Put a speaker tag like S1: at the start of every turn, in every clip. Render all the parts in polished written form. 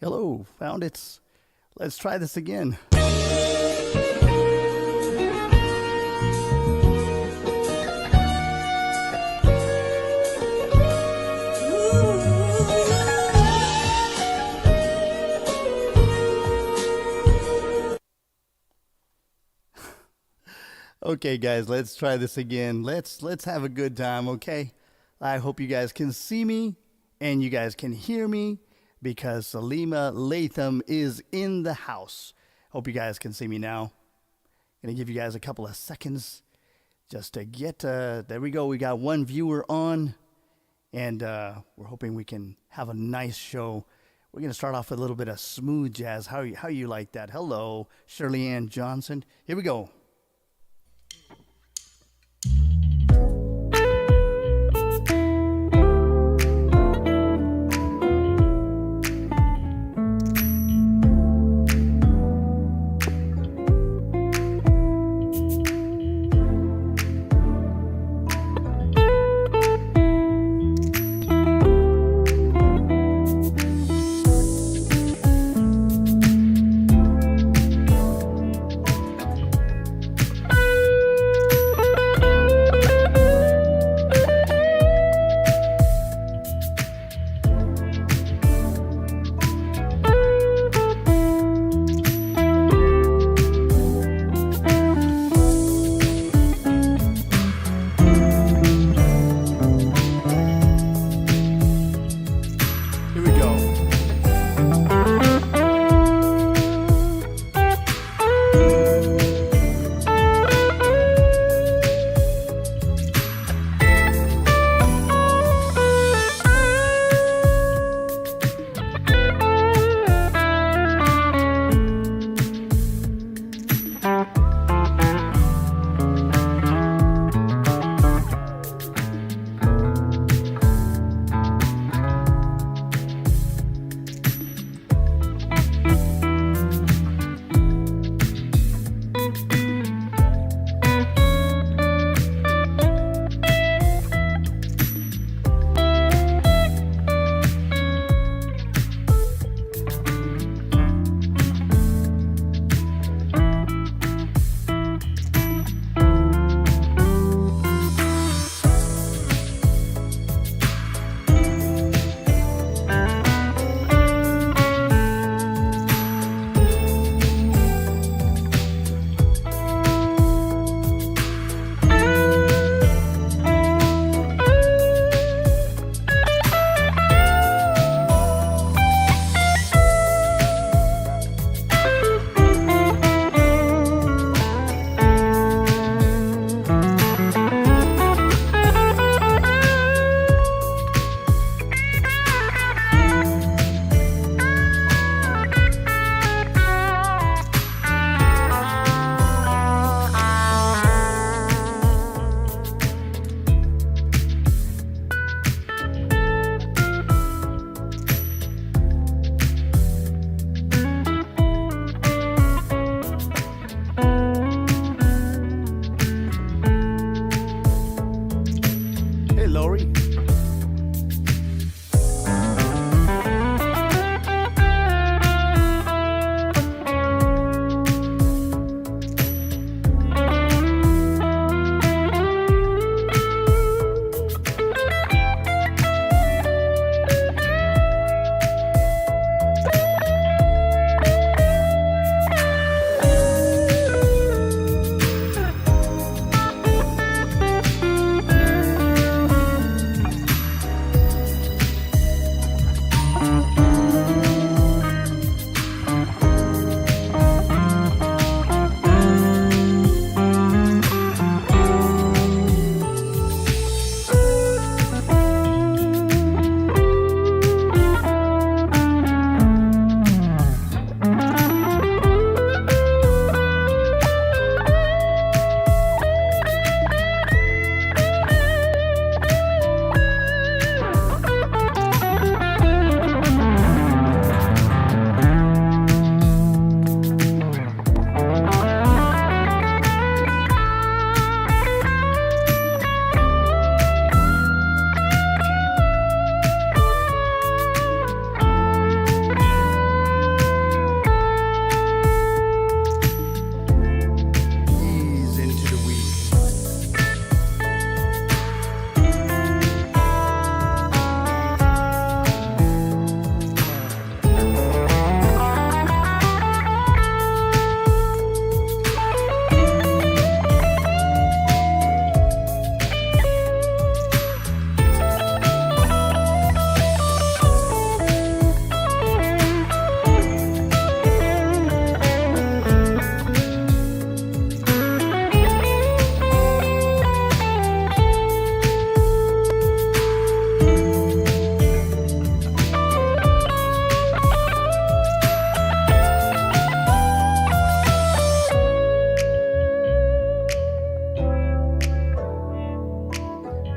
S1: Hello, found it. Let's try this again. Okay, guys, let's try this again. Let's have a good time, okay? I hope you guys can see me and you guys can hear me because Salimah Latham is in the house. Hope you guys can see me now. Gonna give you guys a couple of seconds just to get, there we go. We got one viewer on and we're hoping we can have a nice show. We're gonna start off with a little bit of smooth jazz. How you like that? Hello, Shirley Ann Johnson. Here we go.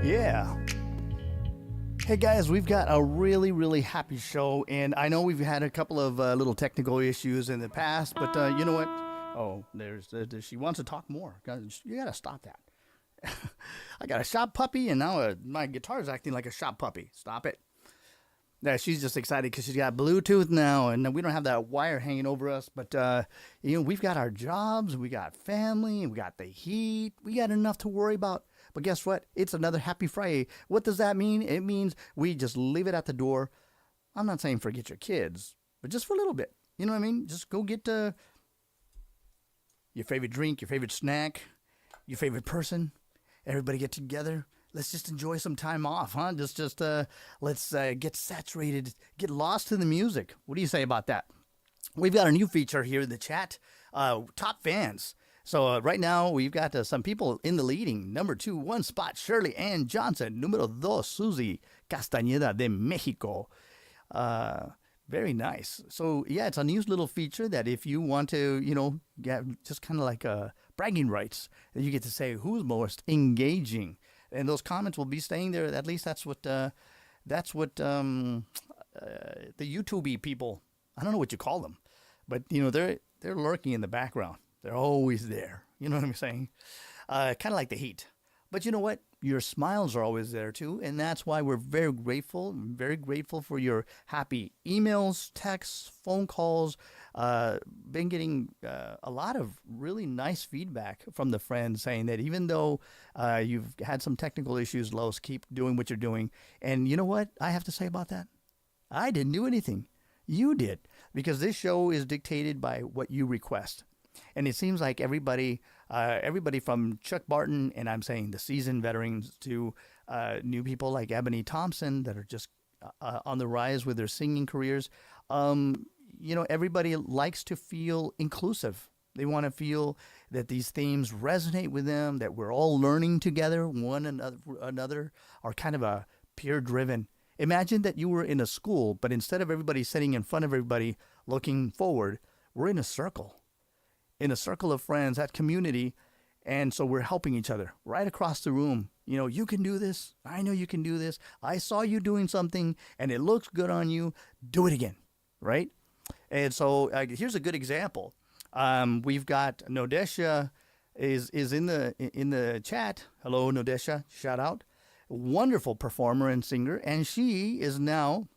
S1: Yeah. Hey guys, we've got a really, really happy show, and I know we've had a couple of little technical issues in the past, but you know what? Oh, she wants to talk more. You gotta stop that. I got a shop puppy, and now my guitar is acting like a shop puppy. Stop it. Yeah, she's just excited because she's got Bluetooth now, and we don't have that wire hanging over us. But we've got our jobs, we got family, we got the heat, we got enough to worry about. But guess what? It's another Happy Friday. What does that mean? It means we just leave it at the door. I'm not saying forget your kids, but just for a little bit. You know what I mean? Just go get your favorite drink, your favorite snack, your favorite person. Everybody get together. Let's just enjoy some time off, huh? Let's get saturated, get lost in the music. What do you say about that? We've got a new feature here in the chat, top fans. So right now we've got some people in the leading. Number 2, 1 spot, Shirley Ann Johnson. Número 2, Susie Castañeda de Mexico. Very nice. So yeah, it's a neat little feature that if you want to, get just kind of like bragging rights, you get to say who's most engaging. And those comments will be staying there. At least that's what the YouTube people. I don't know what you call them, but they're lurking in the background. They're always there. You know what I'm saying? Kind of like the heat. But you know what? Your smiles are always there too, and that's why we're very grateful. Very grateful for your happy emails, texts, phone calls. Been getting a lot of really nice feedback from the friends saying that even though you've had some technical issues, Los, keep doing what you're doing. And you know what I have to say about that? I didn't do anything. You did, because this show is dictated by what you request. And it seems like everybody from Chuck Barton, and I'm saying the seasoned veterans, to new people like Ebony Thompson that are just on the rise with their singing careers. Everybody likes to feel inclusive. They want to feel that these themes resonate with them, that we're all learning together, one another, are kind of a peer-driven. Imagine that you were in a school, but instead of everybody sitting in front of everybody looking forward, we're in a circle of friends, that community, and so we're helping each other right across the room. You can do this. I know you can do this. I saw you doing something, and it looks good on you. Do it again, right? And so here's a good example. We've got Nodesha is in the chat. Hello, Nodesha. Shout out. Wonderful performer and singer, and she is now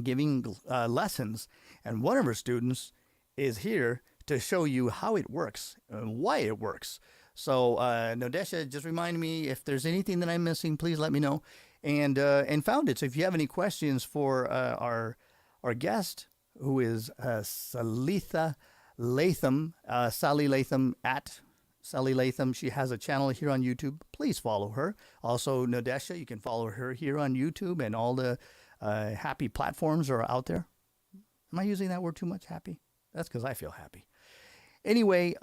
S1: giving lessons. And one of her students is here to show you how it works and why it works. So Nodesha, just remind me if there's anything that I'm missing, please let me know. And found it. So if you have any questions for our guest, who is Salimah Latham, Sally Latham at Sally Latham. She has a channel here on YouTube. Please follow her. Also, Nodesha, you can follow her here on YouTube, and all the happy platforms are out there. Am I using that word too much, happy? That's because I feel happy. Anyway,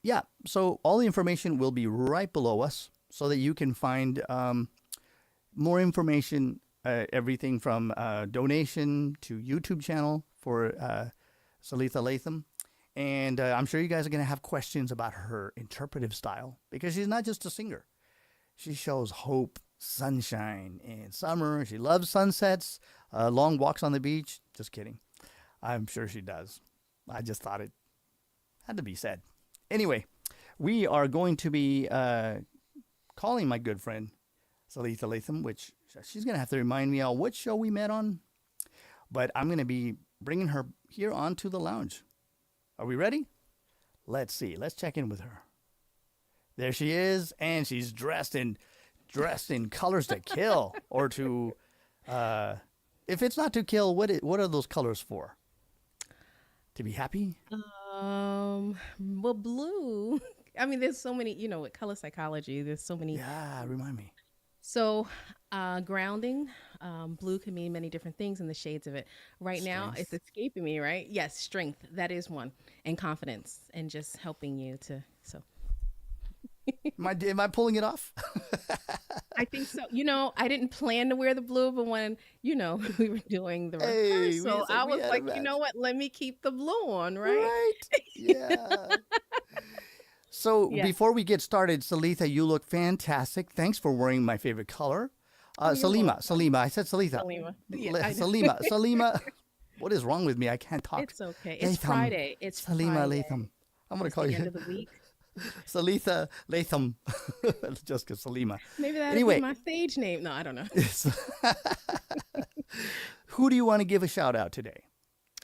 S1: yeah, so all the information will be right below us so that you can find more information, everything from donation to YouTube channel for Salimah Latham. And I'm sure you guys are going to have questions about her interpretive style, because she's not just a singer. She shows hope, sunshine, and summer. She loves sunsets, long walks on the beach. Just kidding. I'm sure she does. I just thought it had to be said. Anyway, we are going to be calling my good friend Salimah Latham, which she's going to have to remind me on what show we met on. But I'm going to be bringing her here onto the lounge. Are we ready? Let's see. Let's check in with her. There she is, and she's dressed in colors to kill, or to, if it's not to kill, what are those colors for? To be happy?
S2: Well, blue. I mean, there's so many. With color psychology, there's so many.
S1: Yeah, remind me.
S2: So, grounding. Blue can mean many different things in the shades of it. Right now, it's escaping me, right? Yes, strength. That is one. And confidence, and just helping you to, so.
S1: Am I pulling it off?
S2: I think so. I didn't plan to wear the blue, but when, we were doing the rehearsal, I was like, you know what? Let me keep the blue on, right?
S1: Right. Yeah. So
S2: Yeah.
S1: before we get started, Salitha, you look fantastic. Thanks for wearing my favorite color.
S2: Oh, you're welcome,
S1: Salima. I said Salitha.
S2: Salima. Yeah, I know.
S1: Salima. What is wrong with me? I can't talk.
S2: It's okay. It's
S1: Latham.
S2: Friday. It's
S1: Salima
S2: Friday.
S1: Latham. I'm going to
S2: It's
S1: call
S2: the end
S1: you
S2: of the week.
S1: Salitha Latham. Just because Salima.
S2: Maybe that'd be
S1: Anyway,
S2: my stage name. No, I don't know.
S1: who do you want to give a shout out today?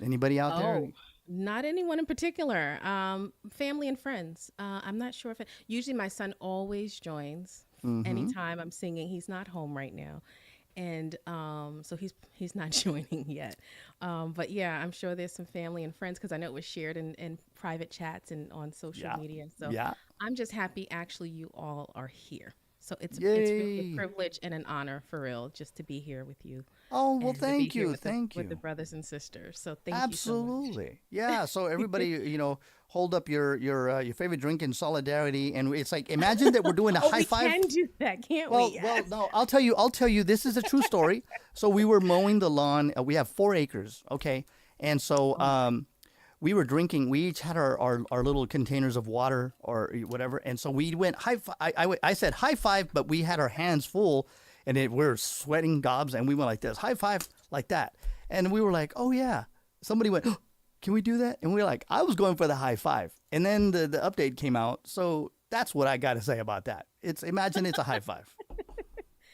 S1: Anybody out there?
S2: Oh, not anyone in particular. Family and friends. I'm not sure if usually my son always joins
S1: Mm-hmm.
S2: anytime I'm singing. He's not home right now, and so he's not joining yet. But yeah, I'm sure there's some family and friends because I know it was shared in private chats and on social
S1: Yeah.
S2: media. So
S1: Yeah.
S2: I'm just happy actually you all are here. So it's really a
S1: Yay.
S2: privilege and an honor for real just to be here with you
S1: Oh, well,
S2: and to be
S1: thank
S2: here
S1: you.
S2: with
S1: Thank
S2: with the
S1: you.
S2: brothers and sisters. So thank you so much.
S1: Absolutely. Yeah. So everybody, hold up your favorite drink in solidarity, and it's like imagine that we're doing a
S2: Oh,
S1: high
S2: we
S1: five.
S2: can do that, can't
S1: Well,
S2: we?
S1: well,
S2: Yes.
S1: no. I'll tell you. This is a true story. So we were mowing the lawn. We have 4 acres. Okay, and so
S2: Oh my.
S1: we were drinking. We each had our little containers of water or whatever, and so we went high. I said high five, but we had our hands full, and we're sweating gobs, and we went like this, high five, like that, and we were like, oh yeah. Somebody went, oh, can we do that? And we were like, I was going for the high five, and then the update came out. So that's what I got to say about that. Imagine it's a high five.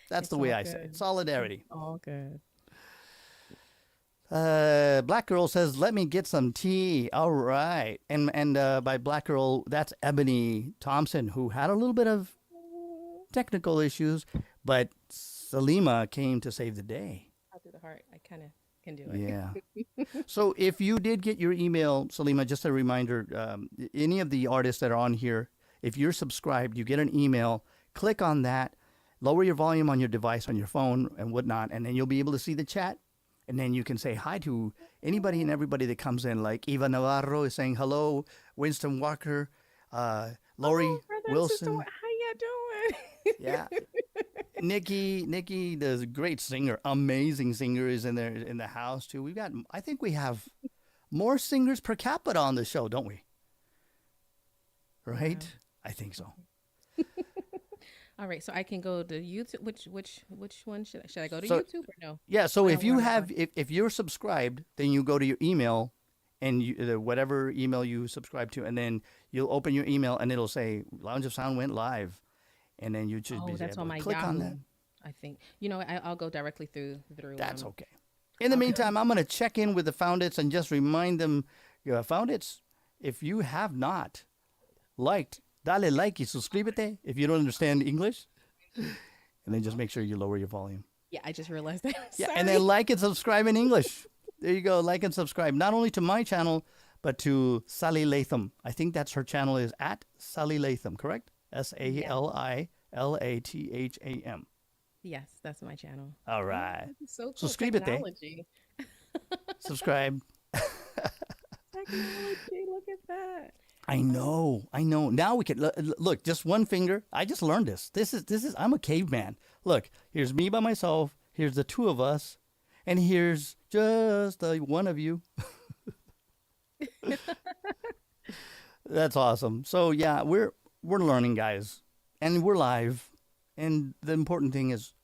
S1: That's the
S2: It's
S1: way
S2: all
S1: I say it.
S2: good.
S1: Solidarity.
S2: All good.
S1: Black Girl says, "Let me get some tea." All right, and by Black Girl, that's Ebony Thompson, who had a little bit of technical issues, but Salima came to save the day.
S2: I'll do the heart. I kind of can do it.
S1: Yeah. So if you did get your email, Salima, just a reminder: any of the artists that are on here, if you're subscribed, you get an email. Click on that. Lower your volume on your device, on your phone, and whatnot, and then you'll be able to see the chat. And then you can say hi to anybody and everybody that comes in. Like Eva Navarro is saying hello, Winston Walker, Lori
S2: Oh, brother and sister,
S1: Wilson.
S2: how you doing?
S1: Yeah. Nikki, the great singer, amazing singer, is in there in the house too. I think we have more singers per capita on the show, don't we?
S2: Yeah.
S1: Right? I think so.
S2: All right, so I can go to YouTube. Which one should I go to
S1: So
S2: YouTube or no?
S1: yeah, so
S2: Where
S1: if you
S2: am I
S1: have
S2: going?
S1: if you're subscribed, then you go to your email and whatever email you subscribe to, and then you'll open your email and it'll say Lounge of Sound went live, and then you should be
S2: Oh, that's
S1: able
S2: on
S1: to
S2: my
S1: click on
S2: Yahoo.
S1: that.
S2: I think I'll go directly through.
S1: That's okay. In the
S2: Okay.
S1: meantime, I'm going to check in with the Foundits and just remind them, Foundits, if you have not liked, dale like y suscríbete if you don't understand English, and then just make sure you lower your volume.
S2: Yeah, I just realized that.
S1: Yeah,
S2: Sorry.
S1: and then like and subscribe in English. There you go, like and subscribe, not only to my channel, but to Sally Latham. I think that's her channel is at Sally Latham, correct?
S2: Yes.
S1: SALILATHAM.
S2: Yes, that's my channel.
S1: All right.
S2: So cool.
S1: Suscríbete,
S2: Technology.
S1: subscribe.
S2: Technology. Look at that.
S1: I know. Now we can look. Just one finger. I just learned this. This is. I'm a caveman. Look, here's me by myself. Here's the two of us, and here's just the one of you. That's awesome. So yeah, we're learning, guys, and we're live. And the important thing is,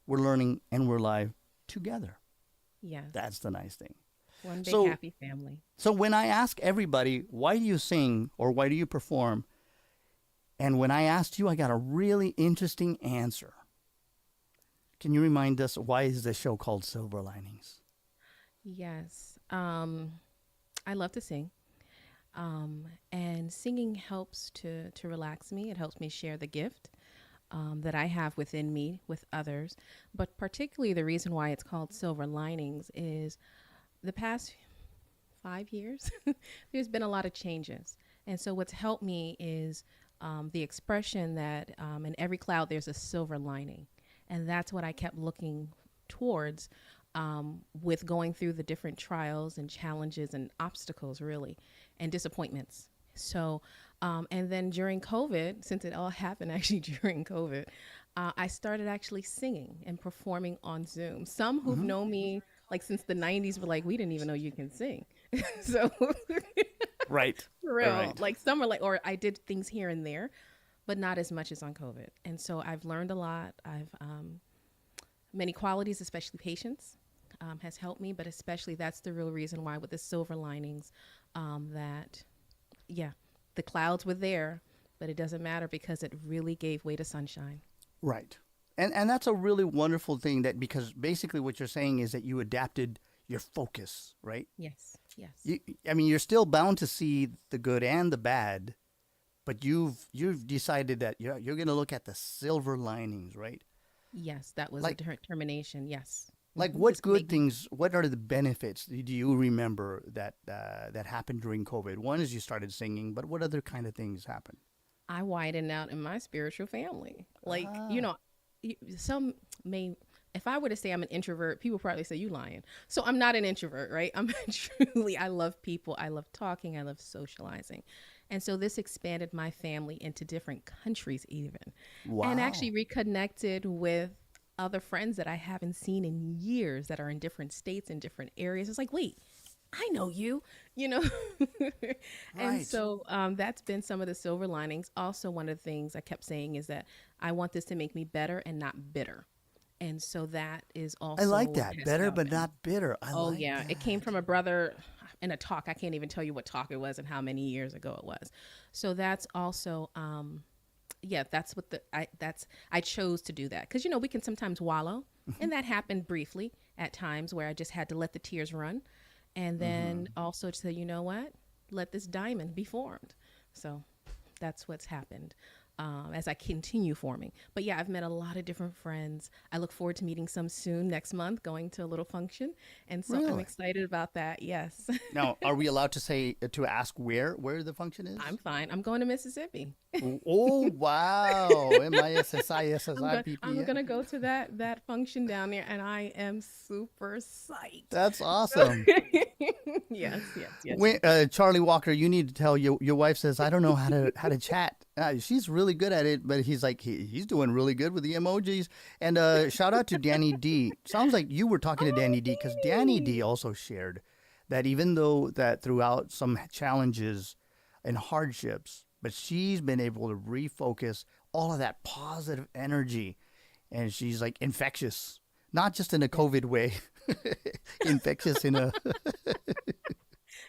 S1: we're learning and we're live together.
S2: Yes.
S1: That's the nice thing.
S2: One big
S1: So
S2: happy family.
S1: So when I ask everybody, why do you sing or why do you perform? And when I asked you, I got a really interesting answer. Can you remind us, why is this show called Silver Linings?
S2: Yes. I love to sing. And singing helps to relax me. It helps me share the gift that I have within me with others. But particularly the reason why it's called Silver Linings is the past 5 years, there's been a lot of changes. And so what's helped me is the expression that in every cloud there's a silver lining. And that's what I kept looking towards with going through the different trials and challenges and obstacles, really, and disappointments. So, and then during COVID, since it all happened actually during COVID, I started actually singing and performing on Zoom. Some who've known me like since the 90s were like, we didn't even know you can sing. So
S1: Right.
S2: For real.
S1: Right.
S2: Like some are like, or I did things here and there, but not as much as on COVID. And so I've learned a lot. I've many qualities, especially patience, has helped me. But especially that's the real reason why with the silver linings, that yeah, the clouds were there, but it doesn't matter because it really gave way to sunshine.
S1: Right. And that's a really wonderful thing that because basically what you're saying is that you adapted your focus, right?
S2: Yes, yes,
S1: You, I mean, you're still bound to see the good and the bad, but you've decided that you're going to look at the silver linings, right?
S2: yes. That was a
S1: Like
S2: determination. Yes.
S1: like
S2: This
S1: what
S2: can make
S1: good things? What are the benefits? Do you remember that that happened during COVID? One is you started singing, but what other kind of things happened?
S2: I widened out in my spiritual family. Like,
S1: Ah,
S2: some may, if I were to say I'm an introvert, people probably say you lying. So I'm not an introvert, right? I'm truly, I love people. I love talking. I love socializing. And so this expanded my family into different countries, even, and
S1: wow.
S2: actually reconnected with other friends that I haven't seen in years that are in different states and different areas. It's like, wait, I know you, you know? And
S1: Right.
S2: so that's been some of the silver linings. Also, one of the things I kept saying is that I want this to make me better and not bitter. And so that is
S1: I
S2: also
S1: like
S2: what
S1: that.
S2: has
S1: Better but
S2: happened.
S1: not bitter. I
S2: Oh,
S1: like
S2: yeah. It came
S1: that.
S2: from a brother in a talk. I can't even tell you what talk it was and how many years ago it was. So that's also, yeah, that's what I chose to do that. Because, we can sometimes wallow. And that happened briefly at times where I just had to let the tears run and then also to say, you know what, let this diamond be formed. So that's what's happened as I continue forming. But yeah, I've met a lot of different friends. I look forward to meeting some soon next month, going to a little function, and so I'm
S1: Really?
S2: excited about that. Yes.
S1: Now, are we allowed to say to ask where the function
S2: I'm
S1: is?
S2: fine. I'm going to Mississippi.
S1: Oh wow!
S2: I'm
S1: MISSISSIPPN.
S2: gonna go to that function down there, and I am super psyched.
S1: That's
S2: So,
S1: awesome.
S2: yes, yes, yes,
S1: Wait,
S2: yes, yes.
S1: Charlie Walker, you need to tell your wife says I don't know how to chat. She's really good at it, but he's like he's doing really good with the emojis. And shout out to Danny D. Sounds like you were talking to
S2: Oh,
S1: Danny D because Danny D
S2: Danny.
S1: also shared that even though that throughout some challenges and hardships, but she's been able to refocus all of that positive energy, and she's like infectious, not just in a
S2: Yes.
S1: COVID way, infectious in a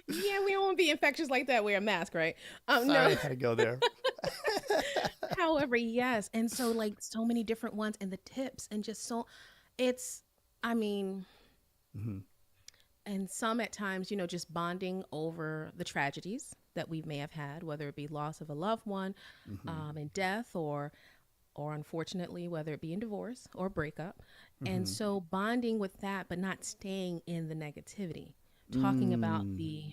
S2: Yeah, we don't want to be infectious like that. Wear a mask, right? No.
S1: Sorry, I had to go there.
S2: However, yes, and so like so many different ones, and the tips, and just so it's. I mean,
S1: Hmm.
S2: and some at times, just bonding over the tragedies that we may have had, whether it be loss of a loved one,
S1: Hmm.
S2: in death, or unfortunately, whether it be in divorce or breakup. And
S1: Hmm.
S2: so bonding with that, but not staying in the negativity, talking about
S1: Mm.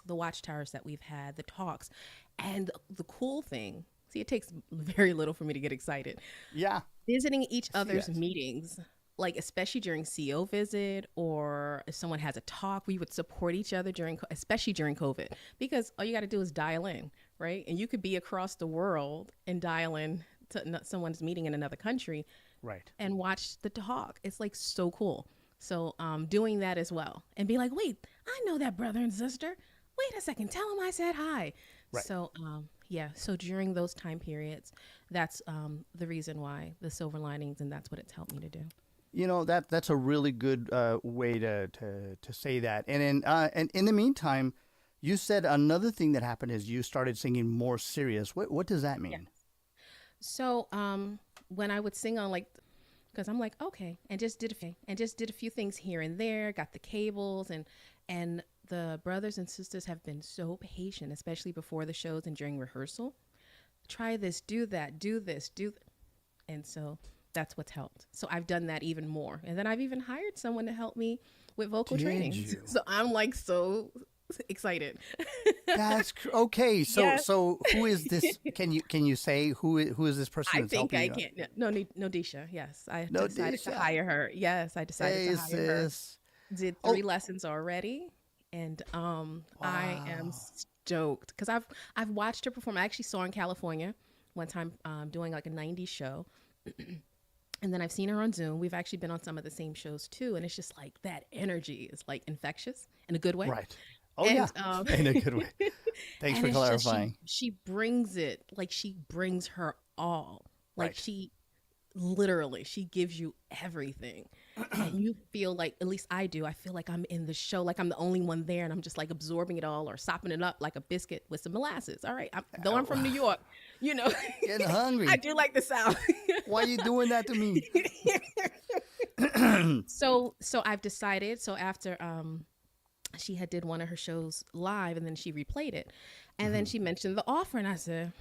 S2: the watchtowers that we've had, the talks, and the cool thing. See, it takes very little for me to get excited.
S1: Yeah,
S2: Visiting each
S1: I see
S2: other's
S1: that.
S2: meetings, like especially during CO visit or if someone has a talk, we would support each other especially during COVID, because all you got to do is dial in, right? And you could be across the world and dial in to someone's meeting in another country
S1: Right.
S2: and watch the talk. It's like so cool. So doing that as well and be like, wait, I know that brother and sister. Wait a second, tell him I said hi.
S1: Right.
S2: So yeah, so during those time periods, that's the reason why the silver linings, and that's what it's helped me to do.
S1: You know that's a really good way to say that. And in the meantime, you said another thing that happened is you started singing more serious. What does that
S2: Yeah.
S1: mean?
S2: So when I would sing on like, because I'm like, okay, and just did a few things here and there, got the cables, and the brothers and sisters have been so patient, especially before the shows and during rehearsal. Try this, do that, do this, and so that's what's helped. So I've done that even more, and then I've even hired someone to help me with vocal
S1: Did
S2: training.
S1: you?
S2: So I'm like so excited.
S1: Okay. So
S2: Yes.
S1: so who is this? Can you say who is this person
S2: I
S1: that's
S2: think
S1: helping
S2: I
S1: you?
S2: can. No, Disha. Yes, I
S1: No,
S2: decided to
S1: Disha.
S2: hire her. Yes, I decided to
S1: Hey,
S2: hire her.
S1: sis.
S2: Did
S1: Oh,
S2: 3 lessons already, and I am
S1: wow.
S2: stoked because I've watched her perform. I actually saw her in California one time doing like a '90s show, and then I've seen her on Zoom. We've actually been on some of the same shows too, and it's just like that energy is like infectious in a good way.
S1: Right. Oh yeah,
S2: and
S1: in a good way. Thanks
S2: and
S1: for
S2: it's just
S1: clarifying.
S2: she brings it, like she brings her all, like
S1: Right.
S2: she literally she gives you everything, and you feel like, at least I do, I feel like I'm in the show, like I'm the only one there, and I'm just like absorbing it all or sopping it up like a biscuit with some molasses. All right, though I'm from New York, you know.
S1: Getting
S2: I
S1: hungry.
S2: do like the South.
S1: Why are you doing that to me?
S2: So I've decided, so after she had did one of her shows live, and then she replayed it, and then she mentioned the offer, and I said,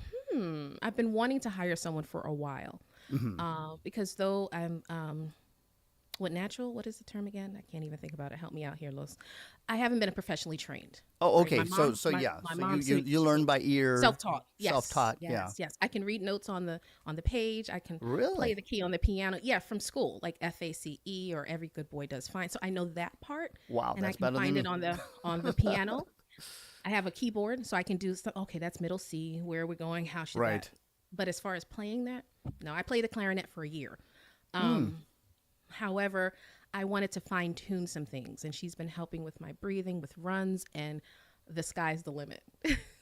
S2: I've been wanting to hire someone for a while, because though I'm what is the term again? I can't even think about it. Help me out here, Los. I haven't been professionally trained.
S1: Oh,
S2: Right,
S1: okay. So yeah.
S2: my
S1: So you
S2: mom
S1: you you learn by ear,
S2: self-taught. Yes,
S1: self-taught. Yeah.
S2: yes. I can read notes on the page. I can play
S1: Really?
S2: the key on the piano. Yeah, from school, like FACE or Every Good Boy Does Fine. So I know that part,
S1: Wow,
S2: and I
S1: that's
S2: can
S1: better than
S2: find it
S1: me.
S2: on the piano. I have a keyboard, so I can do stuff. Okay, that's middle C. Where are we going? How should that?
S1: Right.
S2: But as far as playing that, no. I played the clarinet for a year. Um, However, I wanted to fine tune some things, and she's been helping with my breathing, with runs, and the sky's the limit.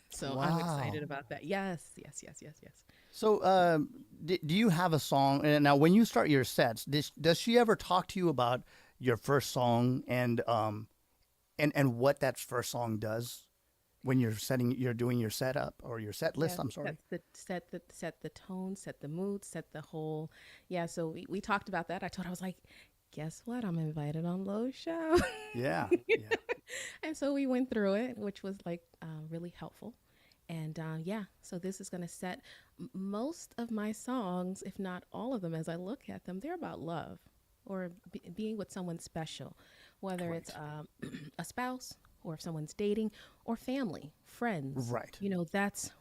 S2: So I'm excited
S1: Wow.
S2: about that. Yes, yes, yes, yes, yes.
S1: So, do you have a song? And now, when you start your sets, does she ever talk to you about your first song and what that first song does when you're doing your setup or your set list?
S2: Yes,
S1: I'm
S2: it
S1: sorry.
S2: set the tone, set the mood, set the whole. Yeah, so we talked about that. I was like, guess what? I'm invited on Lowe's show.
S1: Yeah. Yeah.
S2: And so we went through it, which was like really helpful. And yeah, so this is going to set most of my songs, if not all of them, as I look at them, they're about love or being with someone special, whether it's
S1: Right.
S2: a spouse or if someone's dating or family, friends.
S1: Right.
S2: That's,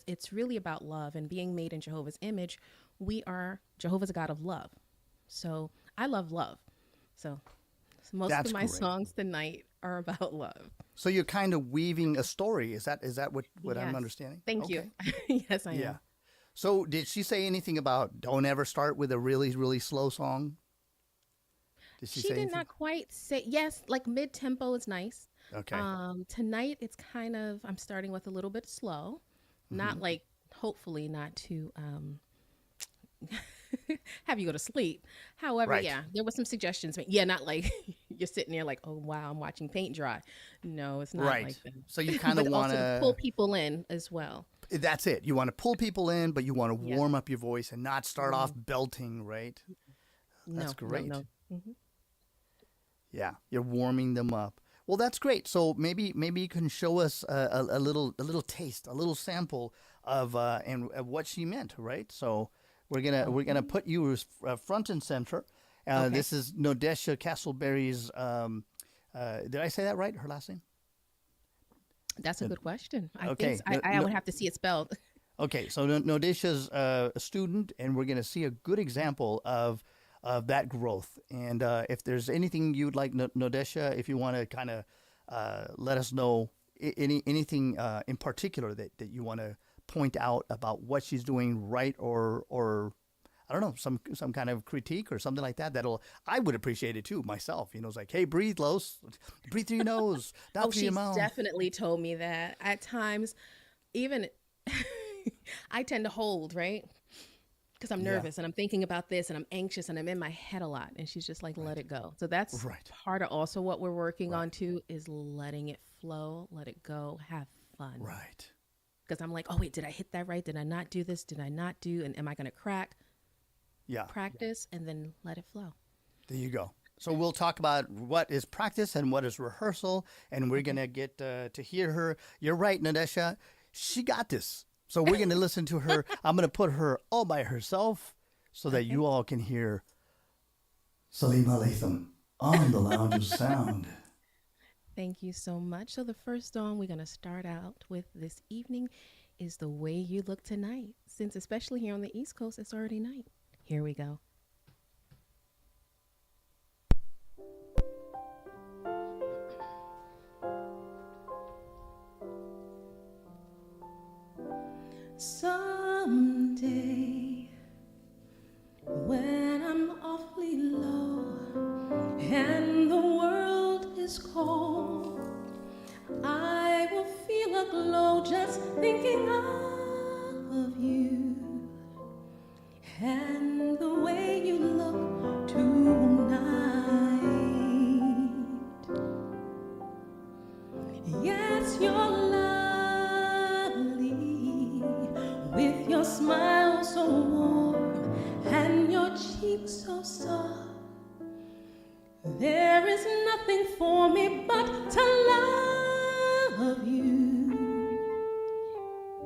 S2: it's really about love and being made in Jehovah's image. Jehovah's a God of love. So I love love. So most of
S1: That's
S2: my
S1: great.
S2: songs tonight are about love.
S1: So you're kind of weaving a story. Is that what I'm
S2: Yes.
S1: understanding?
S2: Thank you.
S1: Okay.
S2: Yes, I
S1: Yeah.
S2: am.
S1: So did she say anything about don't ever start with a really, really slow song? Did she
S2: She
S1: say
S2: did
S1: anything?
S2: not quite say, yes, like mid tempo is nice.
S1: Okay.
S2: Tonight it's kind of, I'm starting with a little bit slow,
S1: Hmm.
S2: not like, hopefully not to have you go to sleep. However,
S1: Right.
S2: yeah, there was some suggestions. Yeah, not like you're sitting there like, oh wow, I'm watching paint dry. No, it's not
S1: Right.
S2: like that.
S1: So you kind of
S2: But
S1: want
S2: also to pull
S1: to,
S2: people in as well.
S1: that's it. You want to pull people in, but you want to
S2: Yes.
S1: warm up your voice and not start off
S2: Mm,
S1: belting, right? That's
S2: no, no,
S1: great.
S2: no. Hmm.
S1: Yeah, you're warming them up. Well, that's great. So maybe you can show us a little taste, a little sample of of what she meant, right? So we're gonna
S2: Okay.
S1: put you as front and center.
S2: Okay.
S1: This is Nodesha Castleberry's. Did I say that right? Her last name?
S2: That's a
S1: No-
S2: good question. I think
S1: Okay. No,
S2: I
S1: no,
S2: would have to see it spelled.
S1: okay. So Nodesha's a student, and we're gonna see a good example of that growth. And if there's anything you'd like, Nodesha, if you want to kind of let us know anything in particular that you want to point out about what she's doing right, or I don't know, some kind of critique or something like that. I would appreciate it too myself. It's like, hey, breathe, Los, breathe through your nose,
S2: Oh,
S1: not through your
S2: she's
S1: mouth.
S2: definitely told me that. At times, even I tend to hold, right? Because I'm
S1: Yeah,
S2: nervous and I'm thinking about this and I'm anxious and I'm in my head a lot. And she's just like, let
S1: right,
S2: it go. So that's
S1: right,
S2: part of also what we're working
S1: right,
S2: on too, is letting it flow, let it go, have fun.
S1: right.
S2: Because I'm like, oh, wait, did I hit that right? Did I not do this? Did I not do? And am I going to crack?
S1: Yeah,
S2: Practice and then let it flow.
S1: there you go. So we'll talk about what is practice and what is rehearsal, and we're
S2: Okay.
S1: gonna get to hear her. You're right, Nadesha. She got this. So we're gonna listen to her. I'm gonna put her all by herself so that
S2: Okay.
S1: you all can hear Salimah Latham on the Lounge of Sound.
S2: Thank you so much. So the first song we're going to start out with this evening is The Way You Look Tonight, since especially here on the East Coast, it's already night. Here we go. Someday, when I'm awfully low and the world is cold, thinking of you and the way you look tonight. Yes, you're lovely with your smile so warm and your cheeks so soft. There is nothing for me but to love you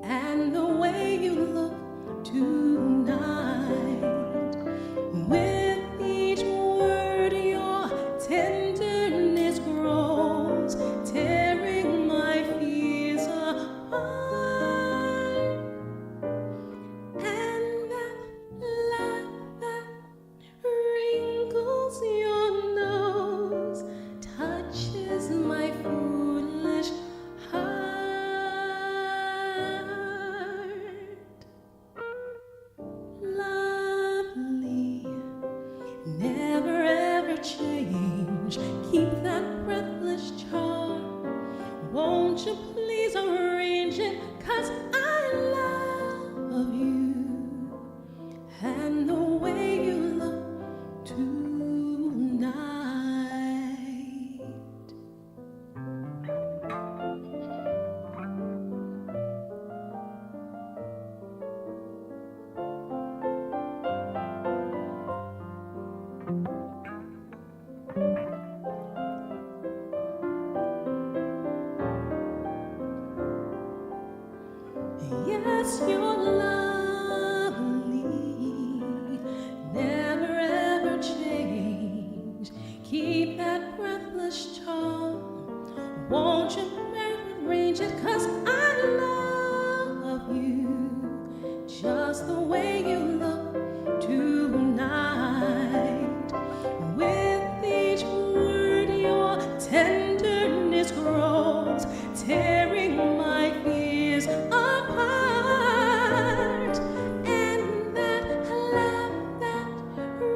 S2: and the way you look tonight. With each word, your tenderness grows, tearing my fears apart. And that laugh that wrinkles your nose touches my foolish heart. Lovely, never ever change. Keep that breathless charm. Won't you please arrange it? 'Cause I love you and the way you look tonight. Yes, you're lovely, never ever change. Keep that breathless charm. Won't you arrange it? 'Cause I love you just the way you look tonight. With each word, your tenderness grows, tearing my fears apart. And that laugh that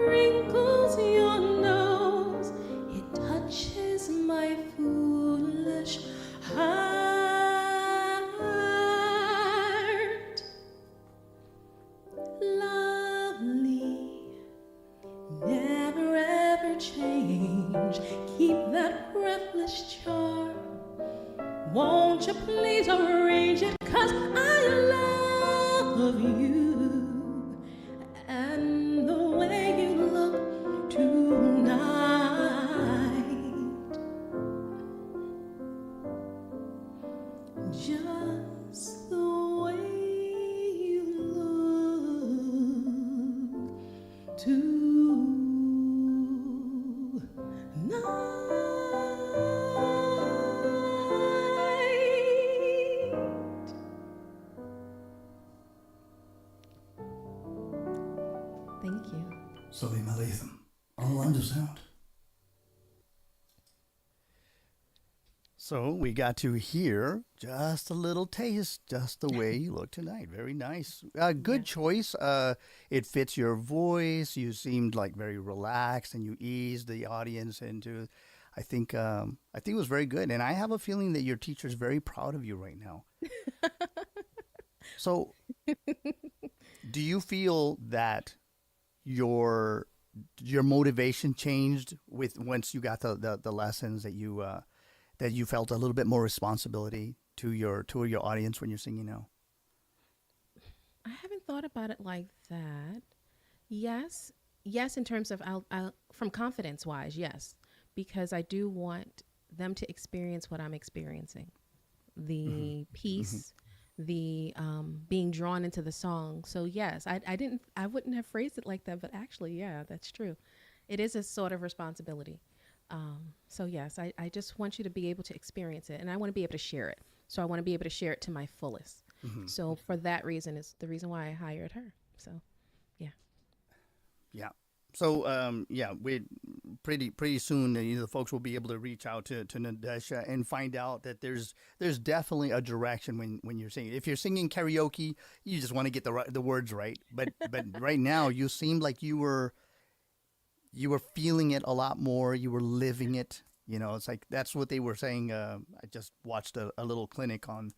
S2: wrinkles your nose, it touches my foolish heart. Lovely, never ever change. Keep that breathless charm. Won't you please arrange it? 'Cause I love you and the way you look tonight. Just the way you look tonight. Thank you.
S1: Salimah Latham on London Sound. So we got to hear just a little taste, just the way you look tonight. Very nice. Good choice. It fits your voice. You seemed like very relaxed, and you eased the audience into. I think it was very good, and I have a feeling that your teacher's very proud of you right now. So, do you feel that your motivation changed with once you got the lessons that you felt a little bit more responsibility to your audience when you're singing now?
S2: I haven't thought about it like that. Yes, yes, in terms of I'll from confidence wise, yes, because I do want them to experience what I'm experiencing, the peace, the being drawn into the song. So yes, I wouldn't have phrased it like that, but actually, yeah, that's true. It is a sort of responsibility. So yes, I just want you to be able to experience it, and I want to be able to share it. So I want to be able to share it to my fullest. So for that reason is the reason why I hired her. So, yeah.
S1: Yeah. So we pretty soon the folks will be able to reach out to Nadesha and find out that there's definitely a direction when you're singing. If you're singing karaoke, you just want to get the words right. But right now you seemed like you were feeling it a lot more. You were living it. You know, it's like that's what they were saying. I just watched a little clinic on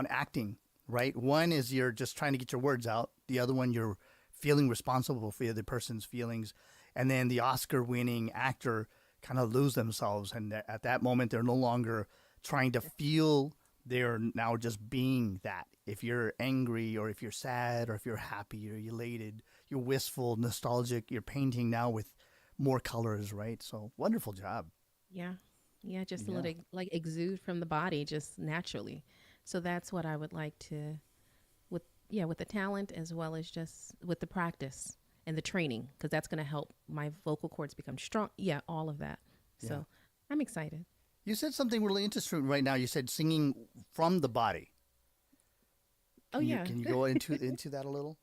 S1: acting, right? One is you're just trying to get your words out. The other one, you're feeling responsible for the other person's feelings. And then the Oscar winning actor kind of lose themselves. And at that moment, they're no longer trying to feel, they're now just being that. If you're angry or if you're sad or if you're happy or elated, you're wistful, nostalgic, you're painting now with more colors, right? So wonderful job.
S2: Yeah. Yeah, just to
S1: Yeah.
S2: let it like exude from the body just naturally. So that's what I would like to with with the talent as well as just with the practice and the training because that's going to help my vocal cords become strong. Yeah, all of that.
S1: Yeah.
S2: So I'm excited.
S1: You said something really interesting right now. You said singing from the body.
S2: Oh yeah.
S1: Can you go into that a little?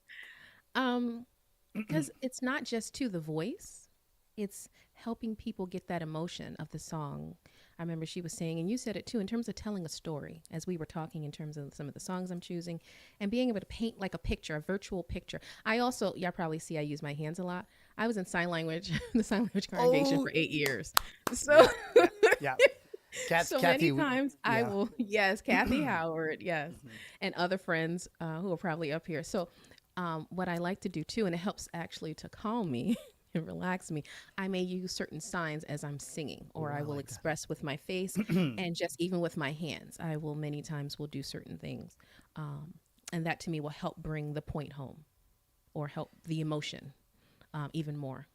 S2: Because it's not just to the voice, it's helping people get that emotion of the song. I remember she was saying, and you said it too, in terms of telling a story, as we were talking in terms of some of the songs I'm choosing, and being able to paint like a picture, a virtual picture. I also, y'all probably see I use my hands a lot. I was in sign language, the sign language congregation for 8 years. So,
S1: Yeah.
S2: so
S1: Kathy,
S2: many times I
S1: yeah.
S2: will, yes, Kathy Howard, yes, and other friends who are probably up here. So, what I like to do too, and it helps actually to calm me and relax me, I may use certain signs as I'm singing, or I will express with my face and just even with my hands. I will many times will do certain things. And that to me will help bring the point home or help the emotion even more.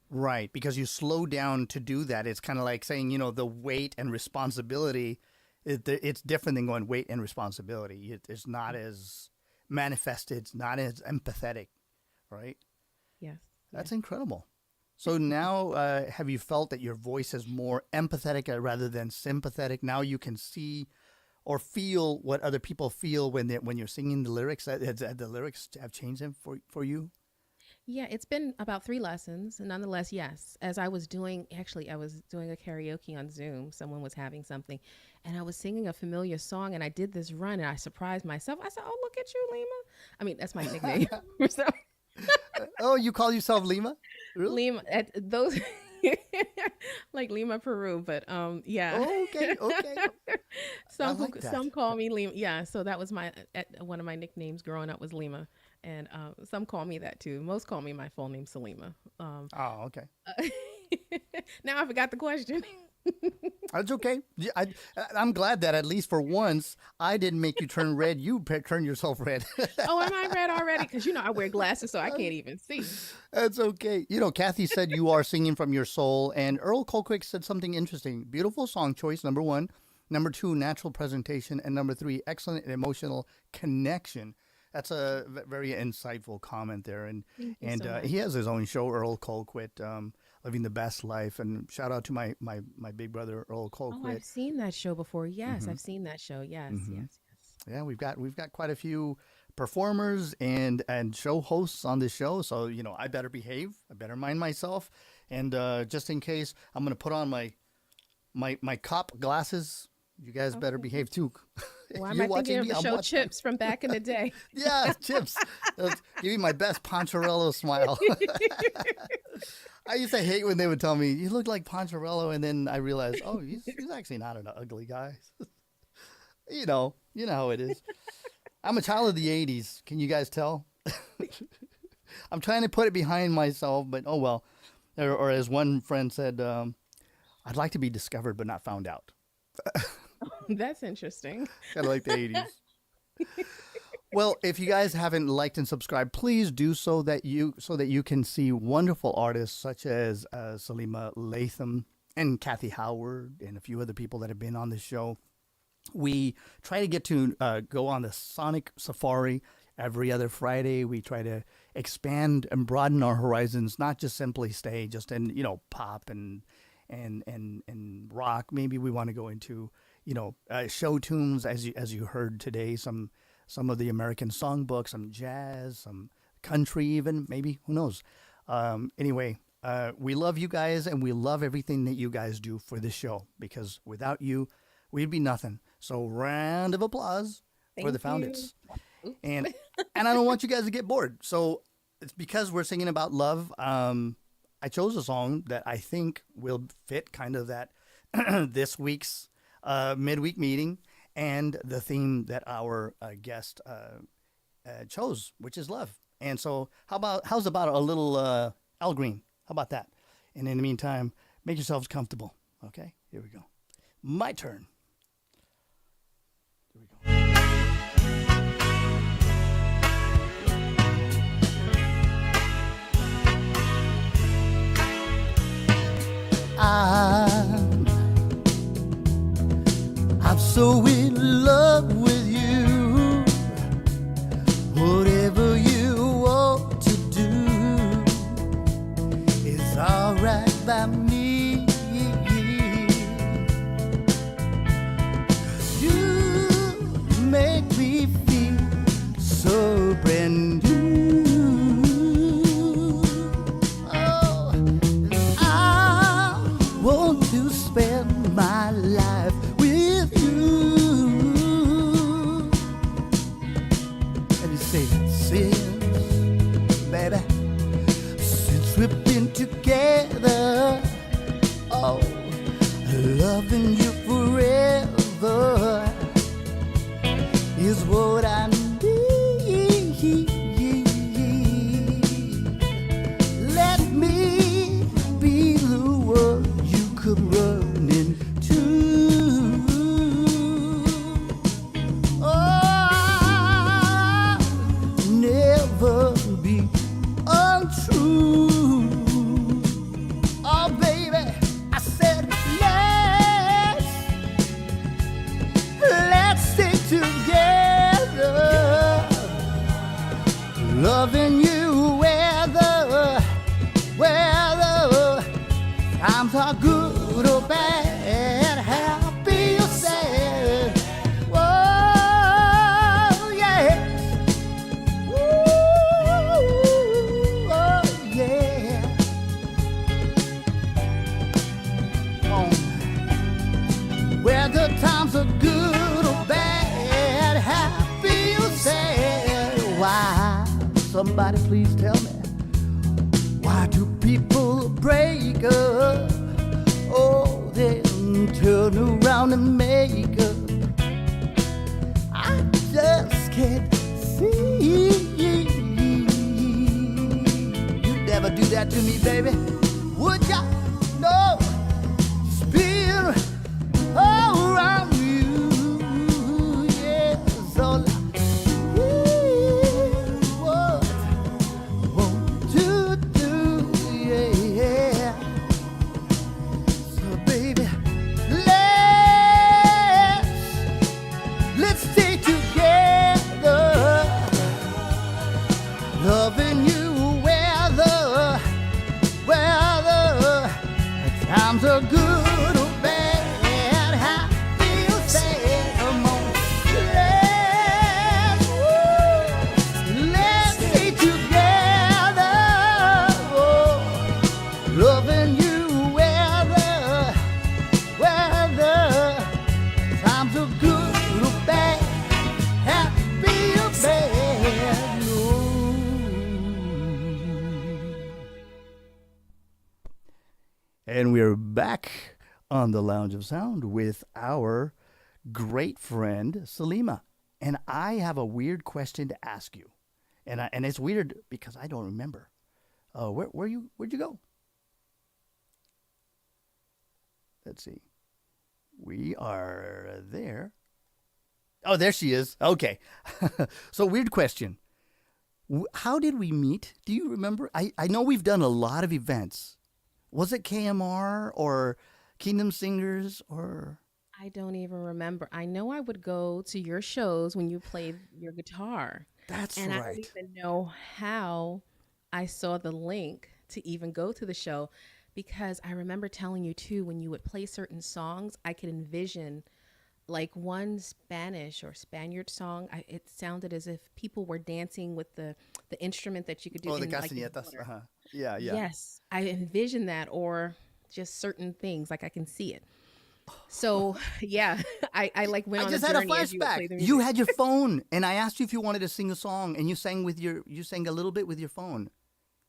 S1: Right, because you slow down to do that. It's kind of like saying, the weight and responsibility. It's different than going weight and responsibility. It's not as manifested. It's not as empathetic, right?
S2: Yes.
S1: That's incredible. So now, have you felt that your voice is more empathetic rather than sympathetic? Now you can see or feel what other people feel when you're singing the lyrics. The lyrics have changed them for you.
S2: Yeah, it's been about 3 lessons. Nonetheless, yes. As I was doing, actually, I was doing a karaoke on Zoom. Someone was having something, and I was singing a familiar song, and I did this run, and I surprised myself. I said, "Oh, look at you, Lima." I mean, that's my nickname. So,
S1: Oh, you call yourself Lima? Really?
S2: Lima, at those, like Lima, Peru, but yeah.
S1: Oh, okay, okay. I
S2: Some
S1: like that.
S2: some call me Lima. Yeah, so that was one of my nicknames growing up was Lima, and some call me that too. Most call me my full name, Salima.
S1: Oh, okay.
S2: Now I forgot the question.
S1: That's okay. I'm glad that at least for once I didn't make you turn red. You turned yourself red.
S2: Oh, am I red already? Because I wear glasses, so I can't even see.
S1: That's okay. Kathy said you are singing from your soul, and Earl Colquitt said something interesting. Beautiful song choice, number 1. Number 2, natural presentation, and number 3, excellent emotional connection. That's a very insightful comment there, and
S2: Thank you so much.
S1: he has his own show, Earl Colquitt, living the best life. And shout out to my big brother, Earl
S2: Oh, I've
S1: Colquitt.
S2: seen that show before. Yes, I've seen that show. Yes, yes, yes.
S1: Yeah, we've got quite a few performers and show hosts on this show, so I better behave. I better mind myself, and just in case, I'm gonna put on my cop glasses. You guys better
S2: Okay.
S1: behave too.
S2: Why
S1: If
S2: am
S1: you're
S2: I thinking
S1: watching
S2: of
S1: me,
S2: the
S1: I'm
S2: show
S1: watching.
S2: Chips from back in the day?
S1: Yeah, Chips. Give me my best Poncherello smile. I used to hate when they would tell me, "You look like Poncherello," and then I realized, oh, he's actually not an ugly guy. You know how it is. I'm a child of the '80s. Can you guys tell? I'm trying to put it behind myself, but oh well. Or as one friend said, I'd like to be discovered but not found out.
S2: That's interesting.
S1: Kind of like the '80s. Well, if you guys haven't liked and subscribed, please do so that you can see wonderful artists such as Salimah Latham and Kathy Howard and a few other people that have been on the show. We try to get to go on the Sonic Safari every other Friday. We try to expand and broaden our horizons, not just simply stay just in pop and rock. Maybe we want to go into show tunes as you heard today. Some of the American songbook, some jazz, some country, even maybe, who knows. Anyway, we love you guys, and we love everything that you guys do for this show, because without you, we'd be nothing. So round of applause for the
S2: Thank you.
S1: founders. And I don't want you guys to get bored. So it's because we're singing about love. I chose a song that I think will fit kind of that this week's midweek meeting. and the theme that our guest chose, which is love. And so, how's about a little Al Green? How about that? And in the meantime, make yourselves comfortable. Okay, here we go. My turn. Here we go. I'm so in love with you. Whatever you want to do is alright by me. You make me feel so brand new. Oh, I want to spend my life with you. And you say, baby, since we've been together, oh, loving you forever is what I need. Let me be the one you come running to. Oh, never be untrue. Oh, baby, I said let's stay together, loving you whether times are good or bad, happy or sad. Oh, yeah. Ooh, oh, yeah. Oh. Whether times are good or bad, happy or sad. Why? Somebody please tell me. Why do people break up? Oh, then turn around and make up. I just can't see. You'd never do that to me, baby. Would ya? No. Spirit around you, yes, all I want to do, yeah. So baby, let's stay together, loving you whether times are good or bad, happy or sad. Come on, let's stay together, oh, loving you whether times are good or bad, happy or sad. Oh. And we're back on the Lounge of Sound with our great friend Salimah. And I have a weird question to ask you. And it's weird because I don't remember. Where'd you go? Let's see. We are there. Oh, there she is. Okay. So weird question. How did we meet? Do you remember? I know we've done a lot of events. Was it KMR or Kingdom Singers or?
S2: I don't even remember. I know I would go to your shows when you played your guitar.
S1: That's
S2: and
S1: right.
S2: I don't even know how I saw the link to even go to the show, because I remember telling you too, when you would play certain songs, I could envision like one Spanish or Spaniard song. It sounded as if people were dancing with the instrument that you could do.
S1: Oh, the
S2: in,
S1: castañetas.
S2: Like,
S1: Yeah.
S2: Yes, I envision that, or just certain things, like I can see it. So yeah, I like went
S1: I
S2: on
S1: just
S2: a
S1: had a
S2: journey as you would play
S1: flashback.
S2: the
S1: You
S2: music.
S1: had your phone, and I asked you if you wanted to sing a song, and you sang a little bit with your phone.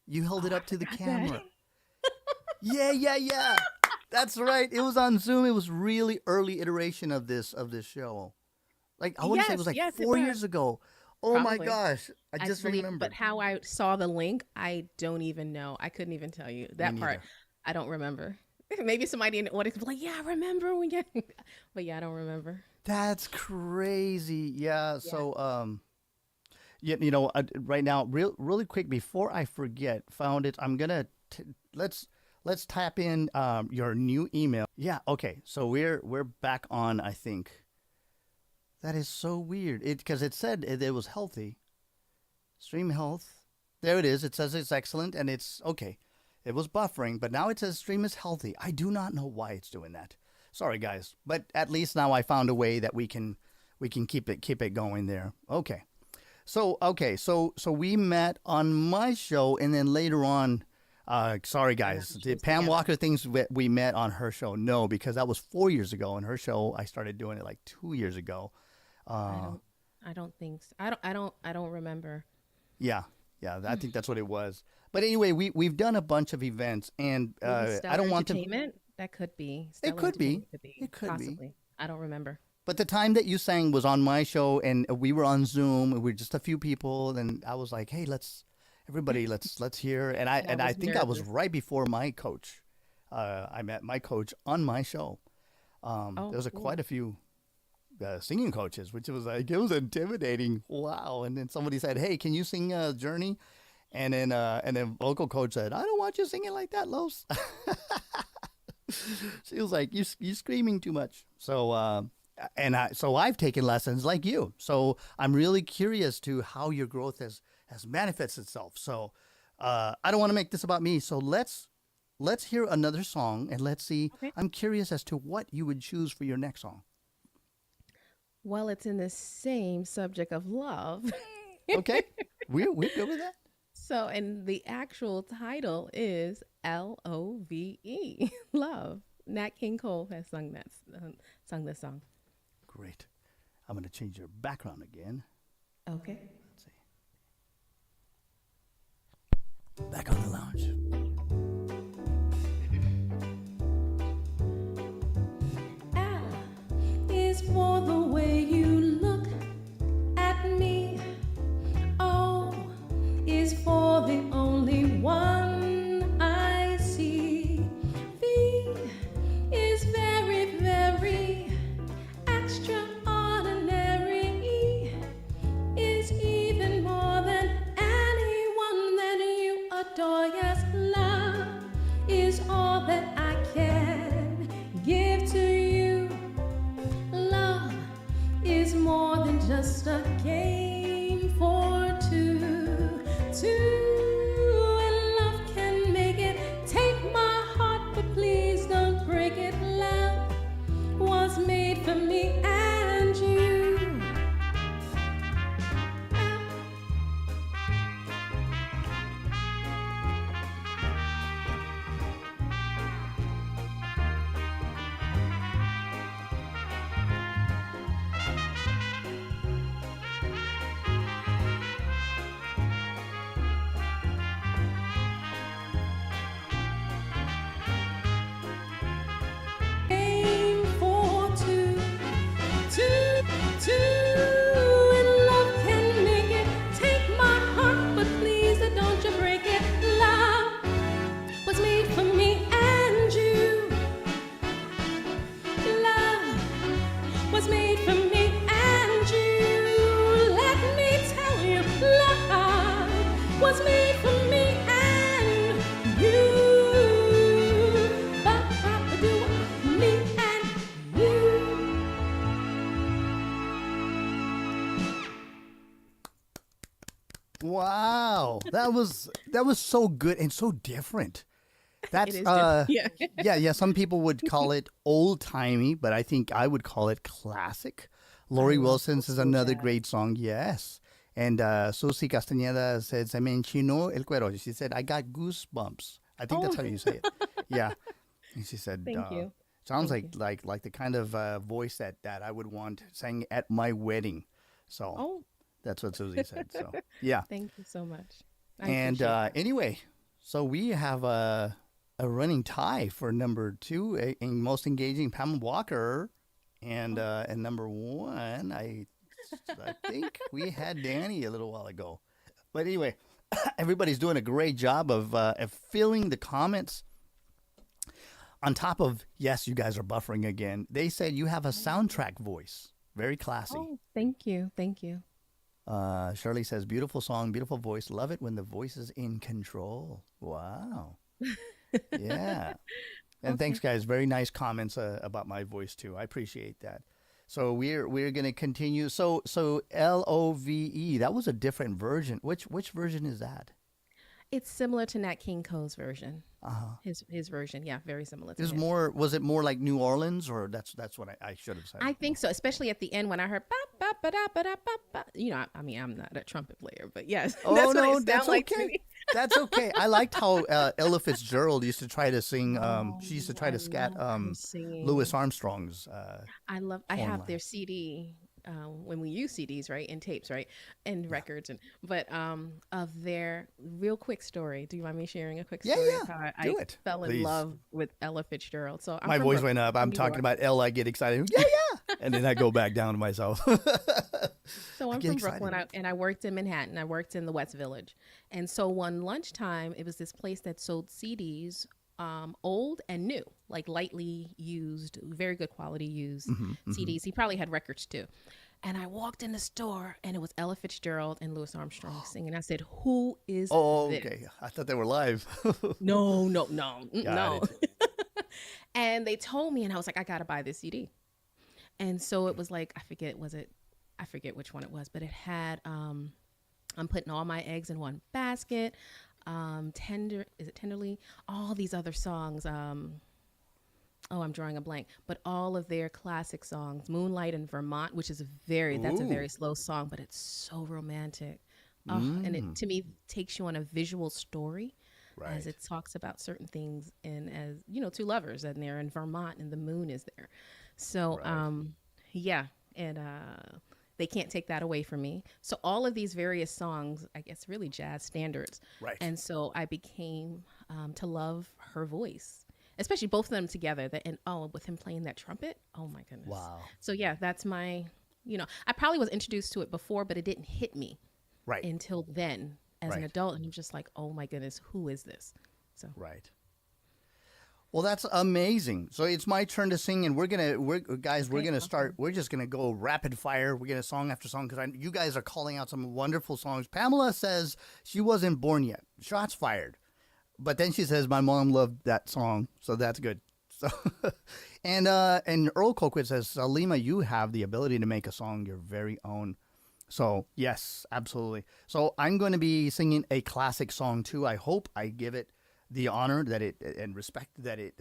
S1: You held it up to the camera. Yeah. That's right. It was on Zoom. It was really early iteration of this show. Like I want to say it was
S2: Yes,
S1: like
S2: yes, it
S1: 4 years
S2: was.
S1: ago. Oh my
S2: Probably.
S1: gosh, I
S2: I
S1: just
S2: believe, but
S1: remembered.
S2: how I saw the link, I don't even know. I couldn't even tell you
S1: Me
S2: that part.
S1: neither.
S2: I don't remember. Maybe somebody in the audience was like, "Yeah, I remember when you," but yeah, I don't remember.
S1: That's crazy. Yeah.
S2: Yeah.
S1: So yeah, right now, really quick before I forget, found it. I'm gonna let's let's tap in your new email. Yeah. Okay. So we're back on. I think that is so weird. It because it said it was healthy. Stream health. There it is. It says it's excellent and it's okay. It was buffering, but now it says stream is healthy. I do not know why it's doing that. Sorry guys, but at least now I found a way that we can keep it going there. Okay. So we met on my show, and then later on, sorry
S2: Done
S1: guys,
S2: other
S1: the
S2: shows
S1: Pam
S2: together.
S1: Walker things we met on her show. No, because that was 4 years ago, and her show I started doing it like 2 years ago.
S2: I
S1: Uh,
S2: don't. I don't think so. I don't. I don't. I don't remember.
S1: yeah, yeah, I think that's what it was. But anyway, we've done a bunch of events, and
S2: Maybe
S1: I
S2: Stellar
S1: don't want to.
S2: Entertainment. That could be
S1: It
S2: Stellar
S1: could be,
S2: Entertainment. Could be
S1: it could be.
S2: possibly. I don't remember.
S1: But the time that you sang was on my show, and we were on Zoom. We were just a few people, and I was like, "Hey, everybody, let's hear." And I
S2: And I
S1: and I
S2: was
S1: think I was
S2: nervous.
S1: right before my coach. I met my coach on my show.
S2: Oh,
S1: There was quite
S2: cool.
S1: a few singing coaches, which was like it was intimidating. Wow! And then somebody said, "Hey, can you sing Journey?" And then vocal coach said, "I don't want you singing like that, Los." She was like, "You screaming too much." So I've taken lessons like you. So I'm really curious to how your growth has manifests itself. So I don't want to make this about me. So let's hear another song and let's see.
S2: Okay.
S1: I'm curious as to what you would choose for your next song.
S2: Well, it's in the same subject of love.
S1: Okay, we're good with that.
S2: So, and the actual title is Love, Love. Nat King Cole has sung this song.
S1: Great. I'm gonna change your background again.
S2: Okay.
S1: Let's see. Back on the lounge.
S2: L is for the way you look at me. O is for the only one I see. V is very, very extraordinary. E is even more than anyone that you adore. Yes, love is all that I can give to you. Love is more than just a game for two. Two, and love can make it. Take my heart, but please don't break it. Love was made for me and you. Game for two. Two, two, and love can make it. Take my heart, but please don't you break it. Love was made for me and you. Love was made for me and you. Let me tell you, love was made for me and you. Ba-ba-ba-doo, me and you.
S1: Wow, that was so good and so different.
S2: It
S1: That's
S2: is different. Yeah.
S1: yeah. Some people would call it old timey, but I think I would call it classic.
S2: I
S1: Lori
S2: love old
S1: Wilson's is
S2: school
S1: another
S2: jazz.
S1: great song. Yes, and Susie Castañeda said, "Se me enchinó el cuero." She said, "I got goosebumps." I think that's
S2: Oh,
S1: how you say it. Yeah, and she said,
S2: thank you.
S1: "Sounds
S2: Thank
S1: like
S2: you.
S1: the kind of voice that I would want sang at my wedding." So
S2: Oh,
S1: that's what Susie said. So yeah.
S2: thank you so much. I
S1: And
S2: appreciate that.
S1: anyway, so we have a running tie for number two in most engaging Pam Walker And number one, I think we had Danny a little while ago. But anyway, everybody's doing a great job of filling the comments. On top of, yes, you guys are buffering again. They said you have a soundtrack voice. Very classy.
S2: Oh, thank you. Thank you.
S1: Shirley says, beautiful song, beautiful voice. Love it when the voice is in control. Wow. Yeah. And thanks, guys. Very nice comments about my voice, too. I appreciate that. So we're going to continue. So LOVE, that was a different version. Which version is that?
S2: It's similar to Nat King Cole's version. His version, yeah, very similar. To
S1: Was it more like New Orleans, or that's what I should have said?
S2: I think so, especially at the end when I heard ba ba ba da ba da ba ba. You know, I mean, I'm not a trumpet player, but yes,
S1: oh
S2: that's
S1: no,
S2: what it
S1: that's
S2: sound like
S1: okay.
S2: to me.
S1: That's okay. I liked how Ella Fitzgerald used to try to sing. She used to try to scat Louis Armstrong's.
S2: I have their CD. When we use CDs, right, and tapes, right, and records, but of their real quick story. Do you mind me sharing a quick story?
S1: Yeah.
S2: How
S1: Do
S2: I
S1: it,
S2: fell
S1: please.
S2: in love with Ella Fitzgerald. So
S1: my voice went up. I'm talking about Ella. I get excited. Yeah, and then I go back down to myself.
S2: So I'm from Brooklyn, and I worked in Manhattan. I worked in the West Village, and so one lunchtime, it was this place that sold CDs. Old and new, like lightly used, very good quality used CDs. He probably had records too. And I walked in the store, and it was Ella Fitzgerald and Louis Armstrong singing. I said, "Who is this?"
S1: Okay. I thought they were live.
S2: No.
S1: Got it.
S2: And they told me, and I was like, I gotta buy this CD. And so it was like, I forget which one it was, but it had I'm putting all my eggs in one basket. Tenderly, all these other songs. I'm drawing a blank, but all of their classic songs, Moonlight in Vermont, which is that's a very slow song, but it's so romantic. And it, to me, takes you on a visual story as it talks about certain things, and as you know, two lovers, and they're in Vermont and the moon is there. So, they can't take that away from me. So all of these various songs, I guess, really jazz standards.
S1: Right.
S2: And so I became to love her voice, especially both of them together. With him playing that trumpet. Oh my goodness.
S1: Wow.
S2: So yeah, that's my, I probably was introduced to it before, but it didn't hit me until then as an adult. And I'm just like, oh my goodness, who is this? So.
S1: Right. Well, that's amazing. So it's my turn to sing, and we're gonna start. We're just gonna go rapid fire. We're gonna song after song because you guys are calling out some wonderful songs. Pamela says she wasn't born yet. Shots fired. But then she says my mom loved that song, so that's good. So, and Earl Colquitt says, Salimah, you have the ability to make a song your very own. So yes, absolutely. So I'm going to be singing a classic song too. I hope I give it the honor that it and respect that it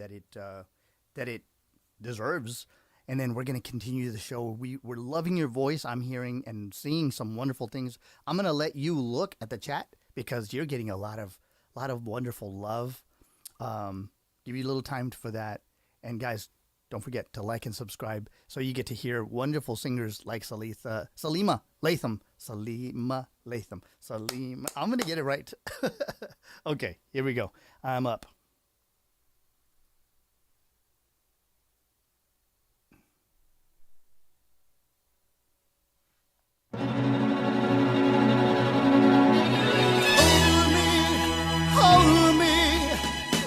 S1: deserves. And then we're going to continue the show. We're loving your voice. I'm hearing and seeing some wonderful things. I'm going to let you look at the chat because you're getting a lot of wonderful love. Give you a little time for that. And guys, don't forget to like and subscribe so you get to hear wonderful singers like Salimah Latham. Salimah Latham. Salimah. I'm going to get it right. Okay, here we go. I'm up. Hold me,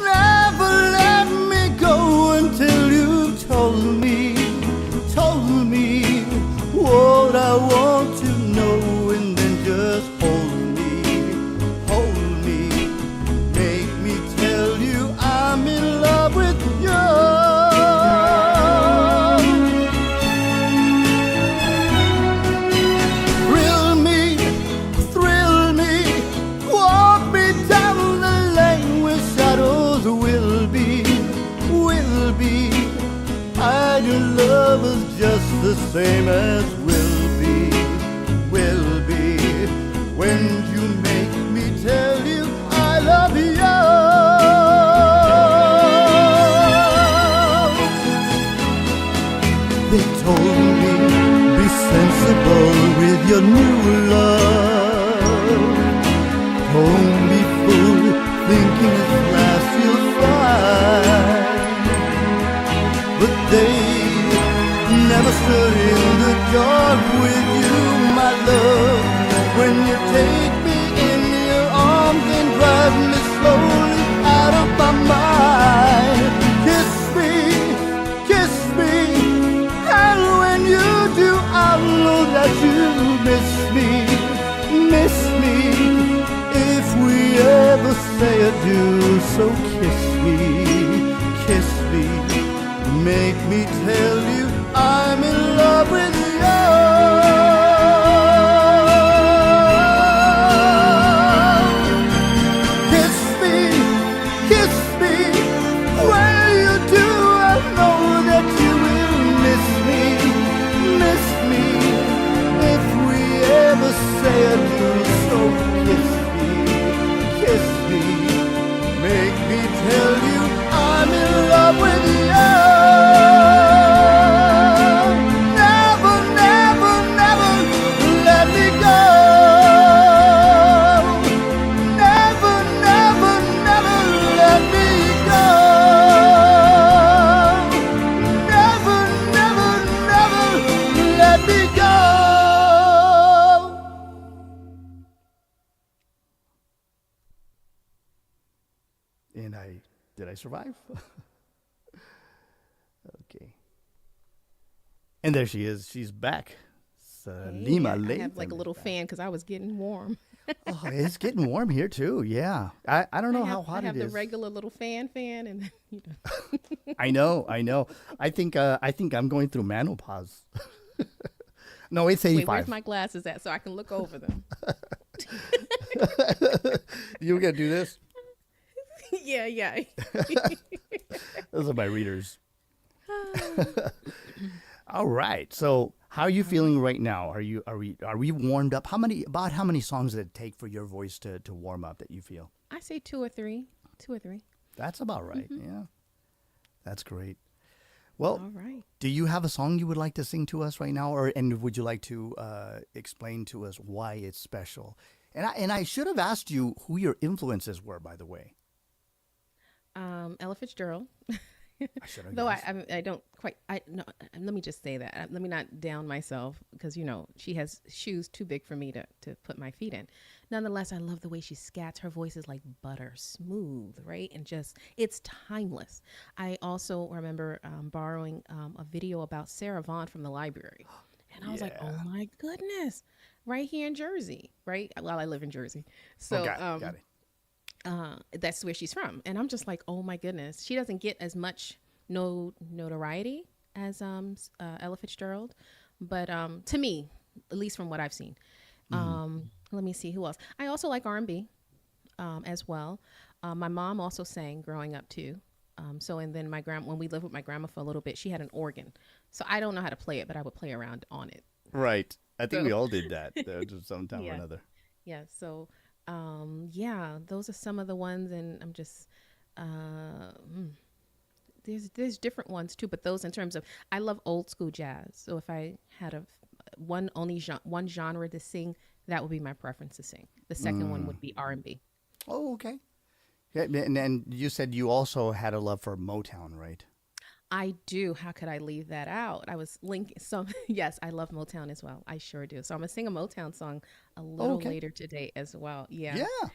S1: never let me go until you told me what I want to know, and then just hold me, make me tell you I'm in love with you. Thrill me, walk me down the lane where shadows will be. And your love is just the same as will be. When you make me tell you I love you. They told me, be sensible with your new love. Don't be fooled, thinking at last you'll find. But they never So kiss me, make me tell you I'm in love with you. And did I survive? Okay. And there she is. She's back. Salimah Latham.
S2: I have like a little fan because I was getting warm.
S1: Oh, it's getting warm here too. Yeah. I don't know how hot it is.
S2: I have the regular little fan, and you know.
S1: I know. I think I'm going through menopause. No, it's 85.
S2: Wait, where's my glasses at so I can look over them?
S1: You gonna do this?
S2: Yeah.
S1: Those are my readers. All right. So, how are you feeling right now? Are we warmed up? How many songs did it take for your voice to warm up that you feel?
S2: I say 2 or 3. 2 or 3.
S1: That's about right. Mm-hmm. Yeah. That's great. Well,
S2: all right.
S1: Do you have a song you would like to sing to us right now, and would you like to explain to us why it's special? And I should have asked you who your influences were, by the way.
S2: Ella Fitzgerald.
S1: Though
S2: I don't quite. No. Let me just say that. Let me not down myself because she has shoes too big for me to put my feet in. Nonetheless, I love the way she scats. Her voice is like butter, smooth, right, and just it's timeless. I also remember borrowing a video about Sarah Vaughan from the library, and I was like, oh my goodness, right here in Jersey, right? Well, I live in Jersey, so
S1: got it.
S2: That's where she's from. And I'm just like, oh my goodness. She doesn't get as much notoriety as Ella Fitzgerald. But to me, at least from what I've seen. Let me see who else. I also like R&B as well. My mom also sang growing up too. And then when we lived with my grandma for a little bit, she had an organ. So I don't know how to play it, but I would play around on it.
S1: Right. I think we all did that sometime or another.
S2: Yeah. So those are some of the ones, and I'm just there's different ones too, but those in terms of I love old school jazz. So if I had one genre to sing, that would be my preference to sing. The second one would be R&B.
S1: Oh, okay. Yeah, and you said you also had a love for Motown, right?
S2: I do. How could I leave that out? I was linking some. Yes, I love Motown as well. I sure do. So I'm going to sing a Motown song a little later today as well. Yeah.
S1: Yeah.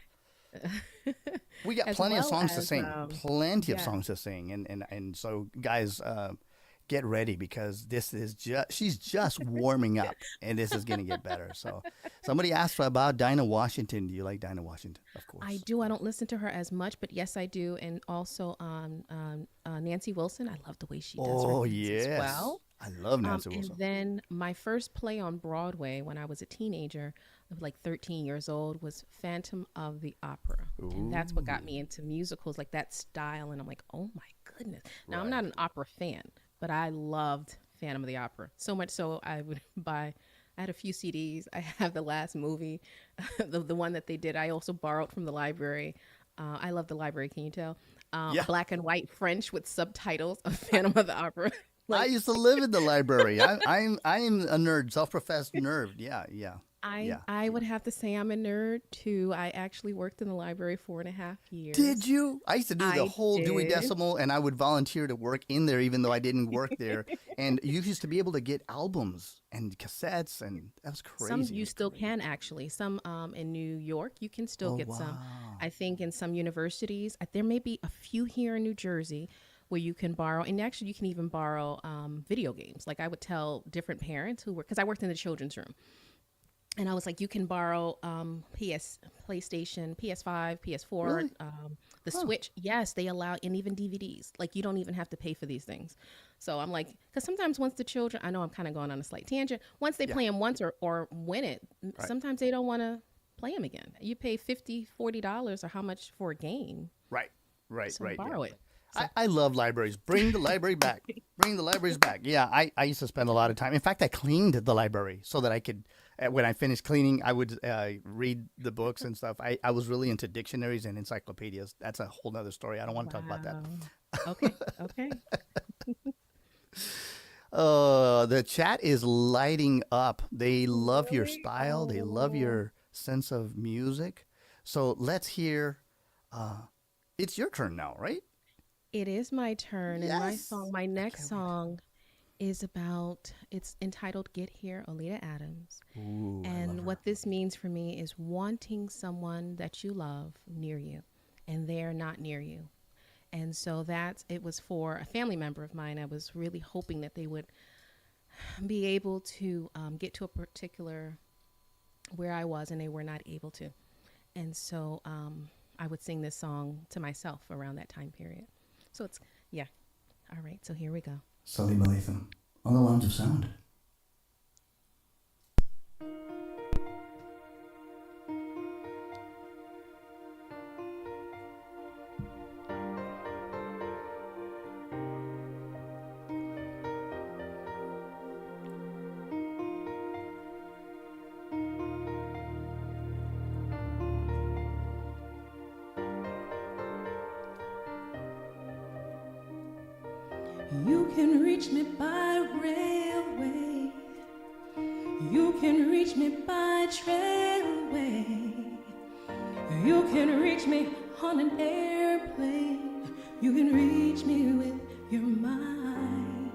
S1: We got plenty of songs to sing. Plenty of songs to sing. And so, guys, get ready because she's just warming up and this is going to get better. So somebody asked about Dinah Washington. Do you like Dinah Washington? Of course.
S2: I do. I don't listen to her as much, but yes, I do. And also Nancy Wilson. I love the way she does her
S1: yes.
S2: as well.
S1: I love Nancy Wilson.
S2: And then my first play on Broadway when I was a teenager, I was like 13 years old, was Phantom of the Opera. Ooh. And that's what got me into musicals, like that style. And I'm like, oh my goodness. Now, I'm not an opera fan, but I loved Phantom of the Opera. So much so I would I had a few CDs. I have the last movie, the one that they did. I also borrowed from the library. I love the library, can you tell? Black and white French with subtitles of Phantom of the Opera.
S1: I used to live in the library. I'm a nerd, self-professed nerd. Yeah.
S2: I would have to say I'm a nerd too. I actually worked in the library 4.5 years.
S1: Did you? I used to do the whole Dewey Decimal, and I would volunteer to work in there even though I didn't work there. And you used to be able to get albums and cassettes, and that was crazy.
S2: Some you still can actually. Some in New York, you can still get some. I think in some universities, there may be a few here in New Jersey where you can borrow, and actually you can even borrow video games. Like I would tell different parents because I worked in the children's room. And I was like, you can borrow PlayStation, PS5, PS4,
S1: Really?
S2: the
S1: Huh.
S2: Switch. Yes, they allow, and even DVDs. Like, you don't even have to pay for these things. So I'm like, because sometimes once the children, I know I'm kind of going on a slight tangent, once they
S1: Yeah.
S2: play them once or win it,
S1: Right.
S2: sometimes they don't want to play them again. You pay $50, $40 or how much for a game.
S1: Right. Right.
S2: So
S1: Right. Yeah.
S2: borrow it. So,
S1: I love libraries. Bring the library back. Bring the libraries back. Yeah, I used to spend a lot of time. In fact, I cleaned the library so that I could, when I finished cleaning, I would read the books and stuff. I was really into dictionaries and encyclopedias. That's a whole nother story. I don't want to talk about that.
S2: wow. Okay. Okay.
S1: The chat is lighting up. They love your
S2: Really?
S1: style. They love
S2: Oh.
S1: your sense of music. So let's hear. It's your turn now, right?
S2: It is my turn, and
S1: Yes.
S2: my
S1: I
S2: next
S1: can't wait.
S2: song is about, it's entitled Get Here, Olita Adams.
S1: Ooh, I love
S2: And
S1: her.
S2: what this means for me is wanting someone that you love near you, and they're not near you. And so it was for a family member of mine. I was really hoping that they would be able to get to a particular where I was, and they were not able to. And so I would sing this song to myself around that time period. So it's, yeah. All right. So here we go.
S1: Salimah Latham on the Lounge of Sound.
S2: You can reach me by railway. You can reach me by trailway. You can reach me on an airplane. You can reach me with your mind.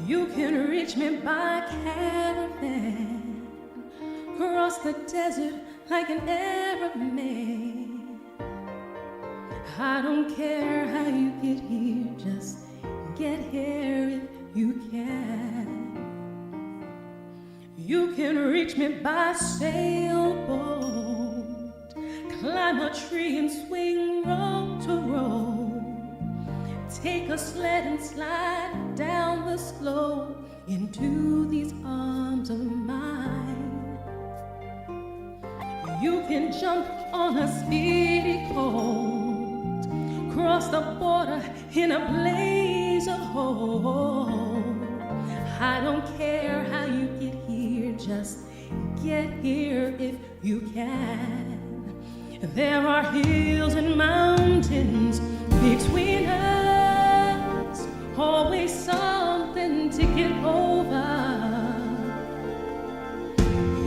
S2: You can reach me by caravan. Cross the desert like an Arab man. I don't care how you get here, just get here if you can. You can reach me by sailboat, climb a tree and swing rope to rope. Take a sled and slide down the slope into these arms of mine. You can jump on a speedy coat, cross the border in a blaze of hope. I don't care how you get here, just get here if you can. There are hills and mountains between us, always something to get over.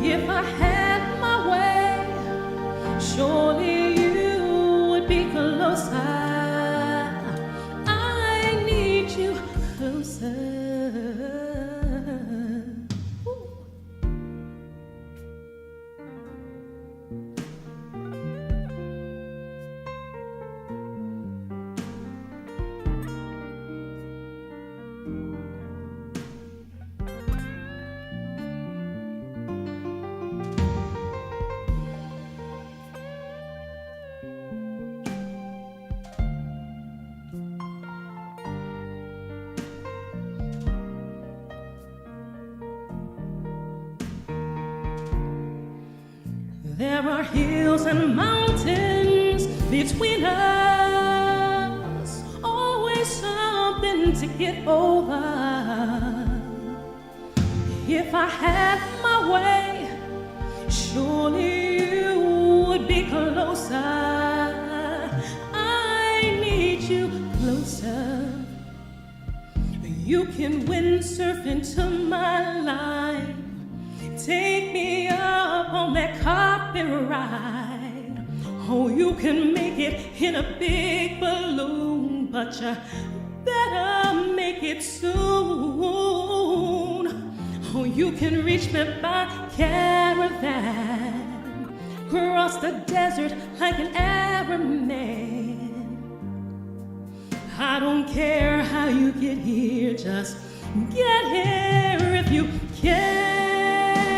S2: If I had my way, surely you would be closer. I need you closer. Ooh. There are hills and mountains between us, always something to get over. If I had my way, surely you would be closer. I need you closer. You can windsurf into my life. Take me up on that carpet ride. Oh, you can make it in a big balloon, but you better make it soon. Oh, you can reach me by caravan, cross the desert like an Arab man. I don't care how you get here, just get here if you can.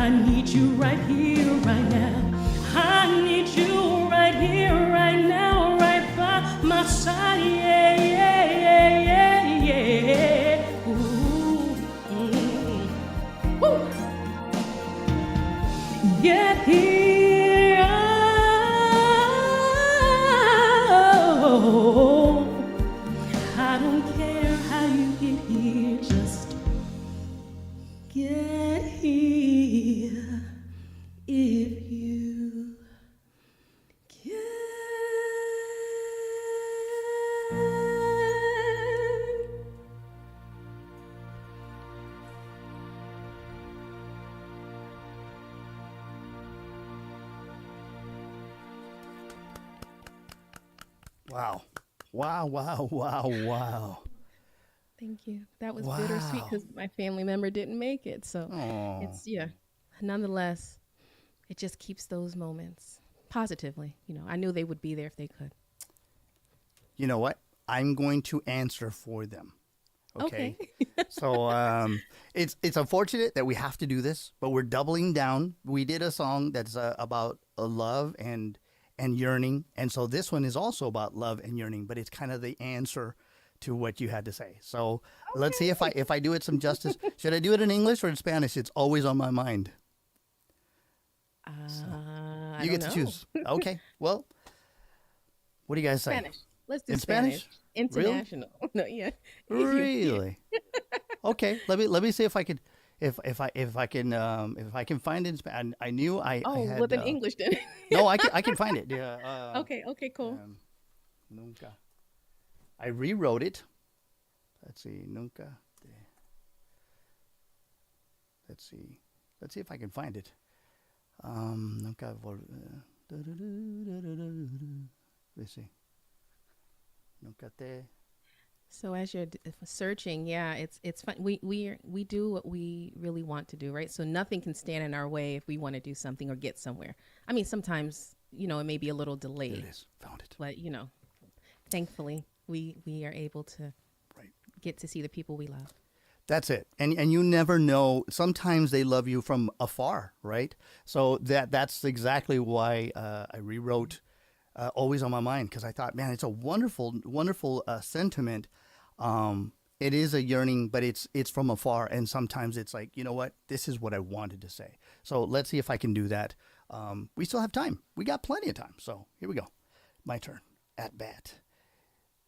S2: I need you right here, right now. I need you right here, right now, right by my side. Yeah, yeah, yeah, yeah, yeah. Ooh, Woo. Get here. Oh, I don't care how you get here, just get here if you can.
S1: Wow. Wow, wow, wow, wow.
S2: Thank you. That was bittersweet because my family member didn't make it. So it's, nonetheless, it just keeps those moments positively. You know, I knew they would be there if they could.
S1: You know what? I'm going to answer for them. Okay. So it's unfortunate that we have to do this, but we're doubling down. We did a song that's about love and yearning, and so this one is also about love and yearning, but it's kind of the answer to what you had to say. So let's see if I do it some justice. Should I do it in English or in Spanish? It's always on my mind. You get to choose. Okay. Well, what do you guys say?
S2: Spanish. Let's do
S1: in
S2: Spanish. International. Really? No, yeah.
S1: Really? Okay. Let me see if I could if I can find it in Spanish. I knew I had,
S2: well then English then.
S1: No, I can find it. Yeah.
S2: Okay, cool.
S1: Nunca. I rewrote it. Let's see. Nunca. Let's see if I can find it. Nunca. Let's see. Nunca te.
S2: So as you're searching, it's fun. We do what we really want to do, right? So nothing can stand in our way if we want to do something or get somewhere. I mean, sometimes, it may be a little delayed.
S1: There it is. Found it.
S2: But, thankfully, we are able to get to see the people we love.
S1: That's it. And you never know. Sometimes they love you from afar, right? So that's exactly why I rewrote Always on My Mind, because I thought, man, it's a wonderful, wonderful sentiment. It is a yearning, but it's from afar. And sometimes it's like, you know what? This is what I wanted to say. So let's see if I can do that. We still have time. We got plenty of time. So here we go. My turn. At bat.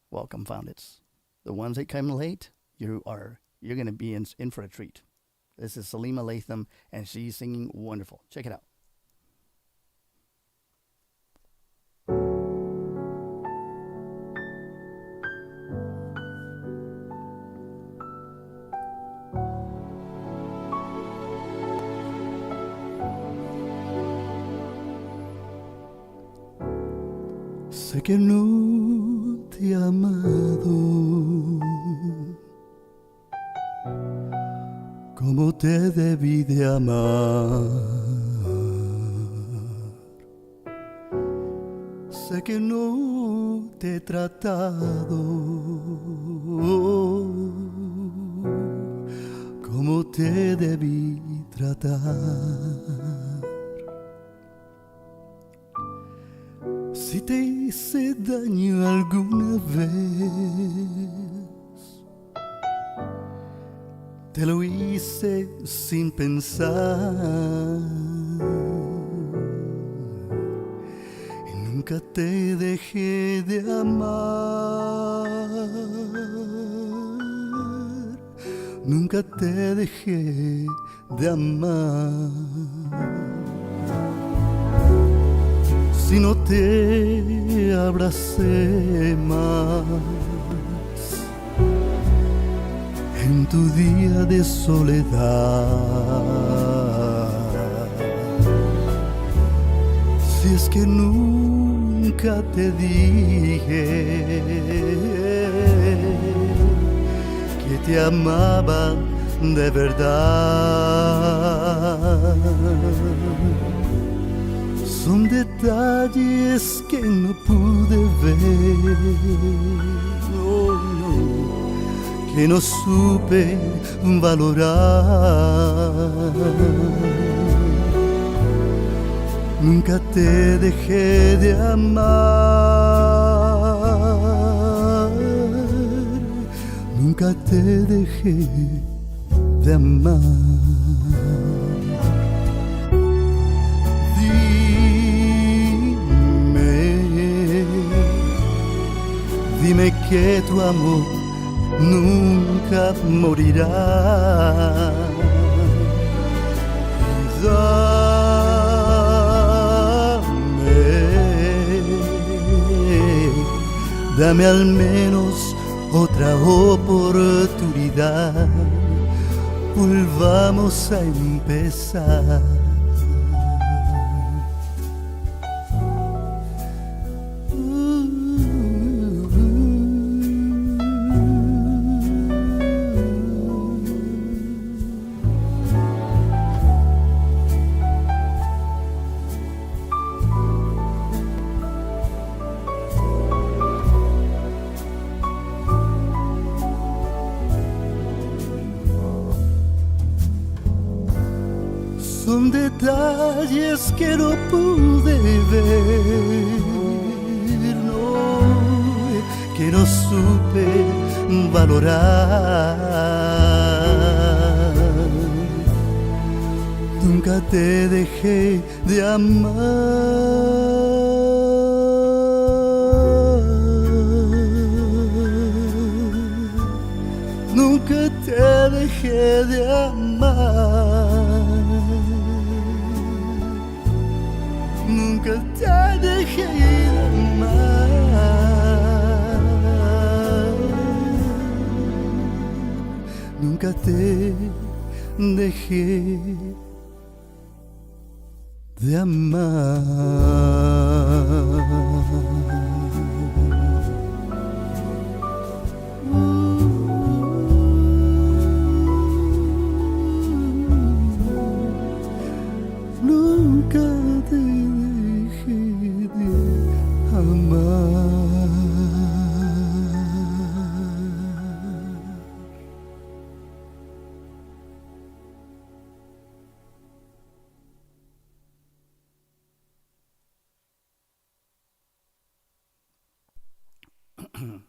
S1: Welcome, Foundits. The ones that come late, you're going to be in for a treat. This is Salimah Latham, and she's singing wonderful. Check it out. Sé que no te he amado como te debí de amar. Sé que no te he tratado como te debí tratar. Si te hice daño alguna vez, te lo hice sin pensar. Y nunca te dejé de amar. Nunca te dejé de amar. Si no te abracé más en tu día de soledad, si es que nunca te dije que te amaba de verdad. Son detalles que no pude ver, oh, no, que no supe valorar. Nunca te dejé de amar, nunca te dejé de amar. Dime que tu amor nunca morirá. Dame al menos otra oportunidad. Volvamos a empezar. Son detalles que no pude ver, no, que no supe valorar. Nunca te dejé de amar. Nunca te dejé de amar. Nunca te dejé de amar. Nunca te dejé de amar. Nunca te dejé de amar.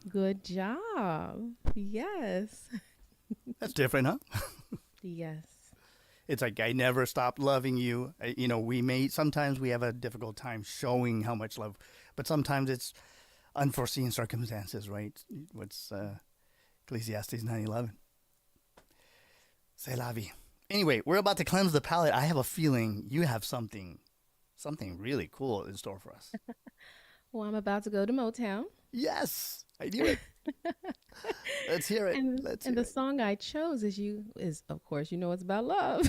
S2: Good job. Yes.
S1: That's different, huh?
S2: Yes.
S1: It's like I never stopped loving you. You know, sometimes we have a difficult time showing how much love, but sometimes it's unforeseen circumstances, right? What's Ecclesiastes 9:11. C'est la vie. Anyway, we're about to cleanse the palate. I have a feeling you have something really cool in store for us.
S2: Well, I'm about to go to Motown.
S1: Yes, I knew it. Let's hear it.
S2: And
S1: Let's
S2: and
S1: hear
S2: the
S1: it.
S2: song I chose is of course, it's about love.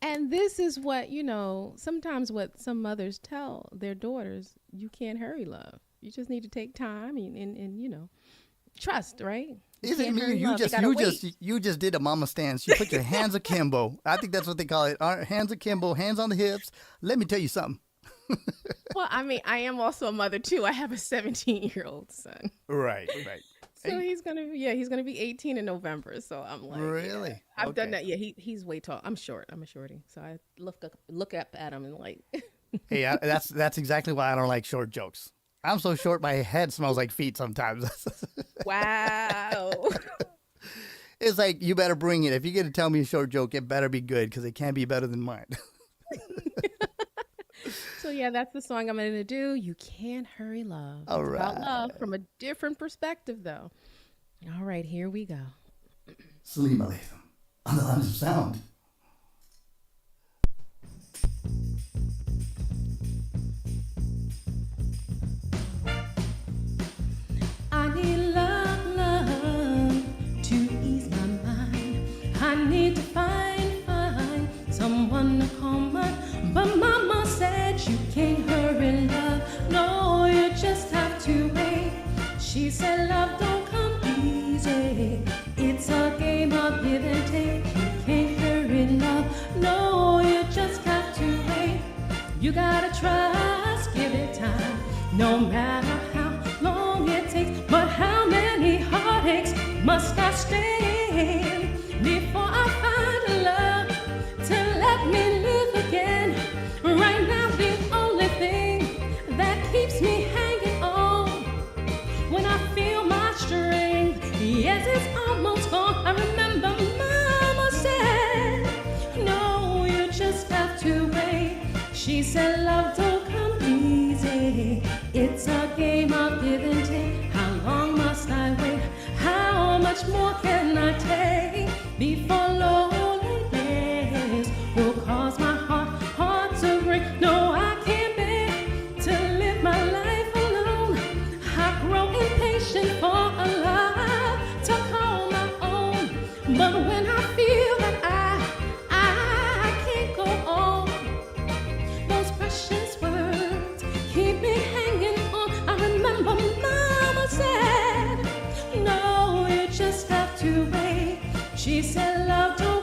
S2: And this is what, sometimes what some mothers tell their daughters, you can't hurry love. You just need to take time and trust, right? You
S1: Is it
S2: can't
S1: me?
S2: hurry
S1: You
S2: love. You
S1: just
S2: gotta
S1: you
S2: wait.
S1: just you just did a mama stance. You put your hands akimbo. I think that's what they call it. Hands akimbo, hands on the hips. Let me tell you something.
S2: Well, I mean, I am also a mother too. I have a 17-year-old son.
S1: Right.
S2: So
S1: Hey,
S2: he's gonna be 18 in November. So I'm like,
S1: really?
S2: I've done
S1: Okay.
S2: that. Yeah, he's way tall. I'm short. I'm a shorty. So I look up at him and like,
S1: Hey, that's exactly why I don't like short jokes. I'm so short, my head smells like feet sometimes.
S2: wow.
S1: It's like you better bring it. If you're gonna tell me a short joke, it better be good because it can't be better than mine.
S2: So yeah, that's the song I'm gonna do. You Can't Hurry Love.
S1: All
S2: It's about
S1: right.
S2: love from a different perspective, though. All right, here we go.
S1: Salimah Latham on the Lines of Sound.
S2: I need love to ease my mind. I need to find someone to calm my. But Mama said you can't hurry love. No, you just have to wait. She said love don't come easy. It's a game of give and take. You can't hurry love. No, you just have to wait. You gotta trust, give it time. No matter how long it takes, but how many heartaches must I stand before I find a love to let me live again?
S3: She said, love don't